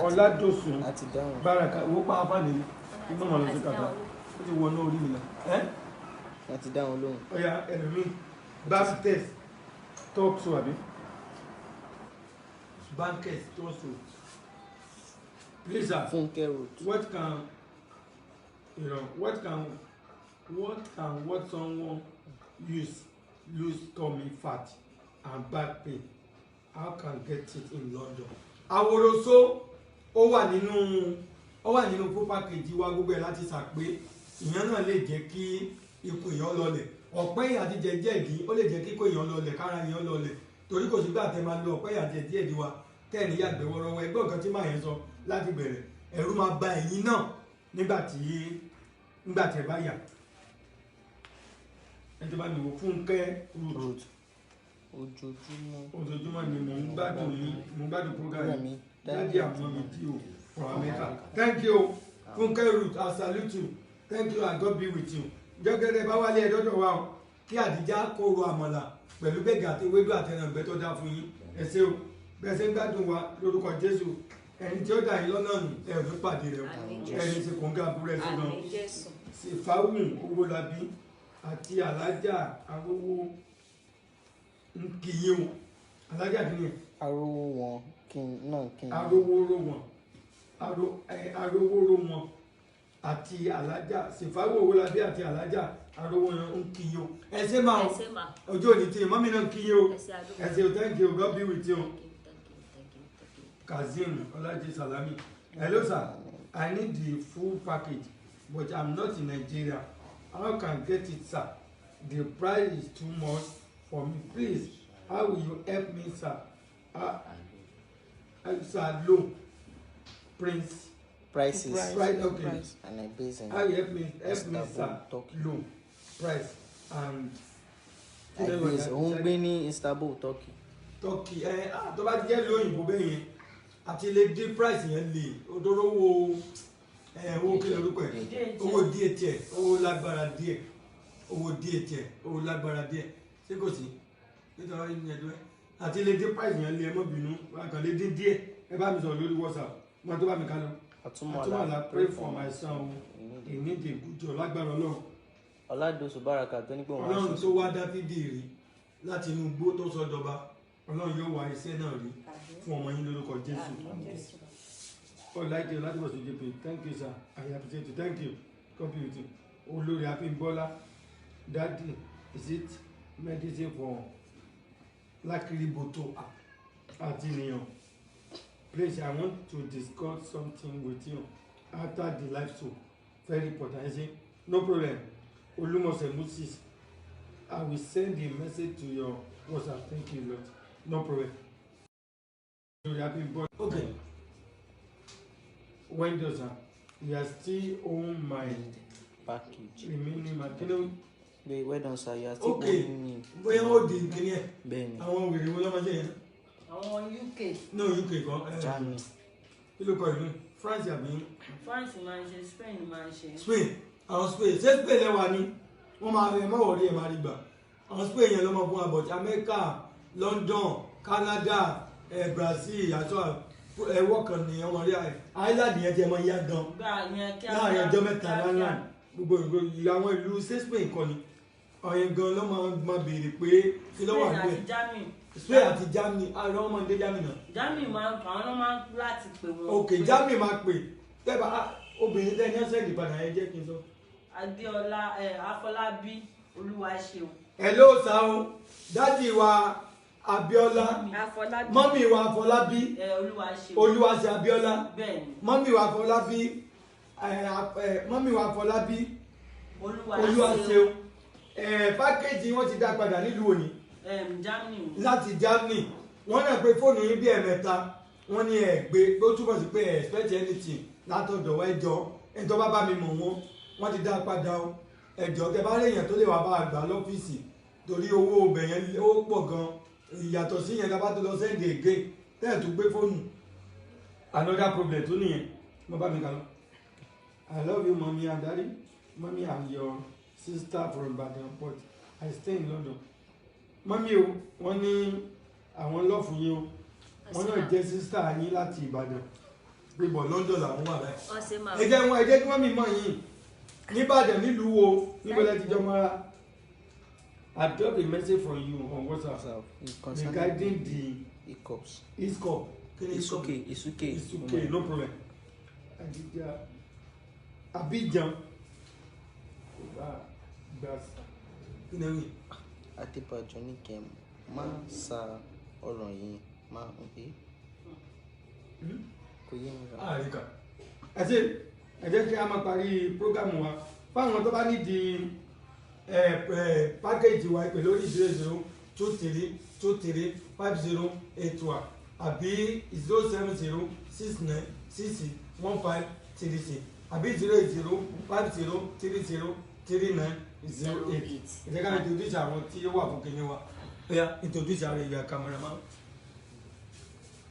Ọládòsùn Báràkà owó pa apá nìyí iná mọ̀ lọ sí kàtà ó ti wọnú orí mi lọ. láti dá wọn lóhùn. Ọya ẹlòmíì bank test talk to àbí bank test talk to please sir. Funke Road. What can what someone use lose tummy fat and back pain how can get it in London? Àwòrán ó wà nínú full package wa gbogbo ẹ̀ láti ṣàpé ìyẹn náà lè jẹ́ kí ikùn èèyàn lọlẹ̀ ọ̀pẹ́ yìí àti jẹ̀dí ó lè jẹ́ kí ikùn èèyàn lọlẹ̀ kára èèyàn lọlẹ̀ torí kò sígbà tẹ́ máa lo ọ̀pẹ́ yìí àti jẹ̀dí wa tẹ́ẹ̀ní yàgbẹ́ wọ́rọ́wọ́ ẹgbẹ́ ọ̀kan tí màá yẹn sọ láti bẹ̀rẹ̀ ẹ̀rù máa ba ẹ̀yin náà nígbà tí ẹ bá yà ẹ tó bá mi wò Fúnkẹ́ Road ojoojúmọ́ ni mo ń gbádùn program mi dájú àwọn mi tí o from America. Thank you Funke Root, I salute you. Thank you and God be with you. Jọ́gẹ́rẹ́ bá wálé ẹ̀dọ́dọ̀ wa o kí Àdìjá kó ro àmàlà pẹ̀lú bẹ́gà àti ewédú àtẹnàgbẹ́ tó dá fún yín ẹ ṣé o bẹ́ẹ̀ ṣe ń gbádùn wa lórúkọ Jésù ẹni tí ó dà yín lọ́nà nù ẹ ò ní pàdé rẹ o ẹni tí kò ń ga burú ẹ sí gan Sèfáwùn Owólabí àti Alájà Arówó ń kíyé o Alájà kí ni arówó wọn kí n arówóró wọn àti Alájà Sèfáwùn Owólabí àti Alájà Arówó wọn ń kíyé o ẹ ṣé máa ojú òní tí mọ́mí náà ń kíyé o ẹ ṣé o thank you God be with you. Kazeem Olaji Salami. Hello sir, I need the full package but I'm not in Nigeria. How can I get it sir? The price is too much for me. Please, how will you help me sir? Sir, low Prince. Prices. Price, okay. Price. And I base in How you help me sir? Low price and. I base òun gbé ní Istanbul, Turkey. Turkey tó bá jẹ́ lóyìnbó bẹ́ẹ̀ yẹn àti lè dín price yẹn lè odoro owó kí lórúkọ ẹ̀ owó díẹ̀ tiẹ̀ owó lágbára díẹ̀ ṣé kò sí nítorí ní ẹ̀dọ́ ẹ̀ àti lè dín price yẹn lè ẹ mọ́ bínú àkàn lè dín díẹ̀ ẹ bá mi sọ̀rọ̀ lórí WhatsApp wọn tó bá mi ká lọ Àtúmọ̀lá pray for my son ìnídìí ìgújọ lágbára Ọlọ́run Ọládòsù Báràkà tó ní pé Ọlọ́run tó wá Dáfídì rí láti inú igbó tó sọ dọba Ọlọ́run yóò wá iṣẹ́ náà rí fún ọmọ yín lórúkọ Jésù. Ọláìdé Ọládìbọ̀sù JP, thank you sir, I appreciate you, thank you, God be with you. Olórí Abímbọ́lá, Daddy, is it medicine for Lákìrìbòtò àti ènìyàn? Please, I want to discuss something with you after the live show, very important. I say, no problem, Olúmọ̀ṣẹ́ Moses, I will send a message to your WhatsApp, thank you Lord, no problem. Okay. When does you are still on my package remaining material? Wait, where does you are still okay. owing me? Bóyá ó di kíní ẹ̀. Bẹ́ẹ̀ni. Àwọn wèrè wo lọ́mọ ṣe yẹn? Àwọn UK. No UK kan. Germany. Kí ló kọ ìlú? France àbí? France máa ń ṣe, Spain máa ń ṣe. Spain. Àwọn Spain. Ṣé Spain lẹ́wà ni? Wọ́n máa rẹ̀ mọ́wọ́ rí ẹ̀ máa rí gbà. Àwọn Spain yẹn ló máa fún abọ̀tí America, London, Canada, Brazil àtọ́ ẹ̀wọ́ kan ní ọmọ rí Ireland yẹn ti ẹ̀ máa yá gan. Láàrin ọjọ́ mẹ́ta láńlá gbogbo àwọn ìlú Spain kọ́ ni. Ọ̀yẹ́ gan ló máa béèrè pé kí ló wà níbẹ̀. Spain àti Germany àwọn ọmọ ìdé Germany náà. Germany máa ń àwọn máa ń láti pè wọ́n. Ok Germany máa pè tẹ́bà obìnrin tẹ́ ní ọ̀sẹ̀ ìdìpadà yẹn jẹ́ kí n sọ. Adéọlá Afọlábí Olúwaṣeun. Hello sir, dádì wa Abíọ́lá, mọ́mì wa Afọlábí Olúwaṣe Abíọ́lá, mọ́mì wa Afọlábí Olúwaṣeun. Pákéjì wọ́n ti dá padà nílùú òní láti Germany. Wọ́n náà pé fóònù yín bí ẹ̀mẹ́ta wọ́n ní ẹ̀ gbé ó túbọ̀ sí pé expect anything látọ̀dọ̀ ẹjọ́ ẹjọ́ bá bá mi mọ̀ wọ́n ti dá padà o ẹjọ́ tẹ bá léèyàn tó lè wá bá àgbà lọ́fíìsì torí owó ọbẹ̀ yẹn ó pọ̀ gan ìyàtọ̀ sí yẹn lábá tó lọ send again tẹ́ẹ̀ tó gbé fóònù another problem tó nìyẹn mo bá mi kà lọ. I love you mommy and daddy. Mommy I'm your sister from Ibadan but I stay in London. Mommy o wọ́n ní àwọn lọ́ọ̀fù yín o wọ́n náà jẹ́ sister yín láti Ìbàdàn pé bọ̀ London làwọn wà báyìí. wọ́n ṣe máa ẹ jẹ́ kí wọ́n mi mọ̀ yín níbàdàn nílùú wo níbo lẹ ti jọ mọ́ra. I dropped a message from you on WhatsApp regarding the hiccups. ISCOP. It's okay. It's okay. It's okay, no problem. Abidjan. Adébájọ ní kẹ́ má sa ọ̀rọ̀ yìí má ń pè kò yé mi rà. Àríkà. Ẹ jẹ́ kí a máa parí prógámù wa fáwọn tó bá nídìí pákéjì wa ìpè lórí 0023235081 àbí 07069661536 àbí 08050303908. Ẹ jẹ́ ká introduce àwọn tí ó wà fún kìnìún wa. Oya, introduce our area cameraman.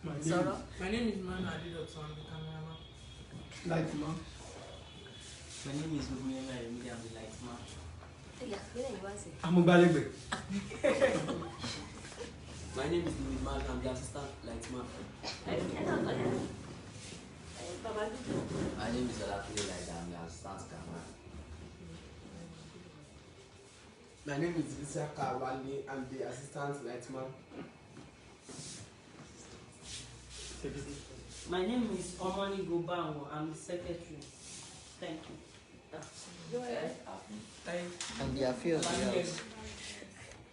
sọ̀rọ̀. My name is Manu Adedoto, I'm the cameraman. Lightman. My name is Oguyemi Ayomide, I'm the lightman. ẹ̀yà kílẹ̀ yìí wá sí. Amúgbálẹ́gbẹ̀ẹ́. My name is Louis Mark, I'm the assistant lightman. ẹ náà kọ́ lẹ́nu. bàbá dúdú. My name is Olakule Laida, I'm the assistant camera. My name is Isaka Wale, I'm the assistant lightman. My name is Omoni Gobango, I'm the secretary. Thank you. And the affairs.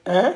Eh?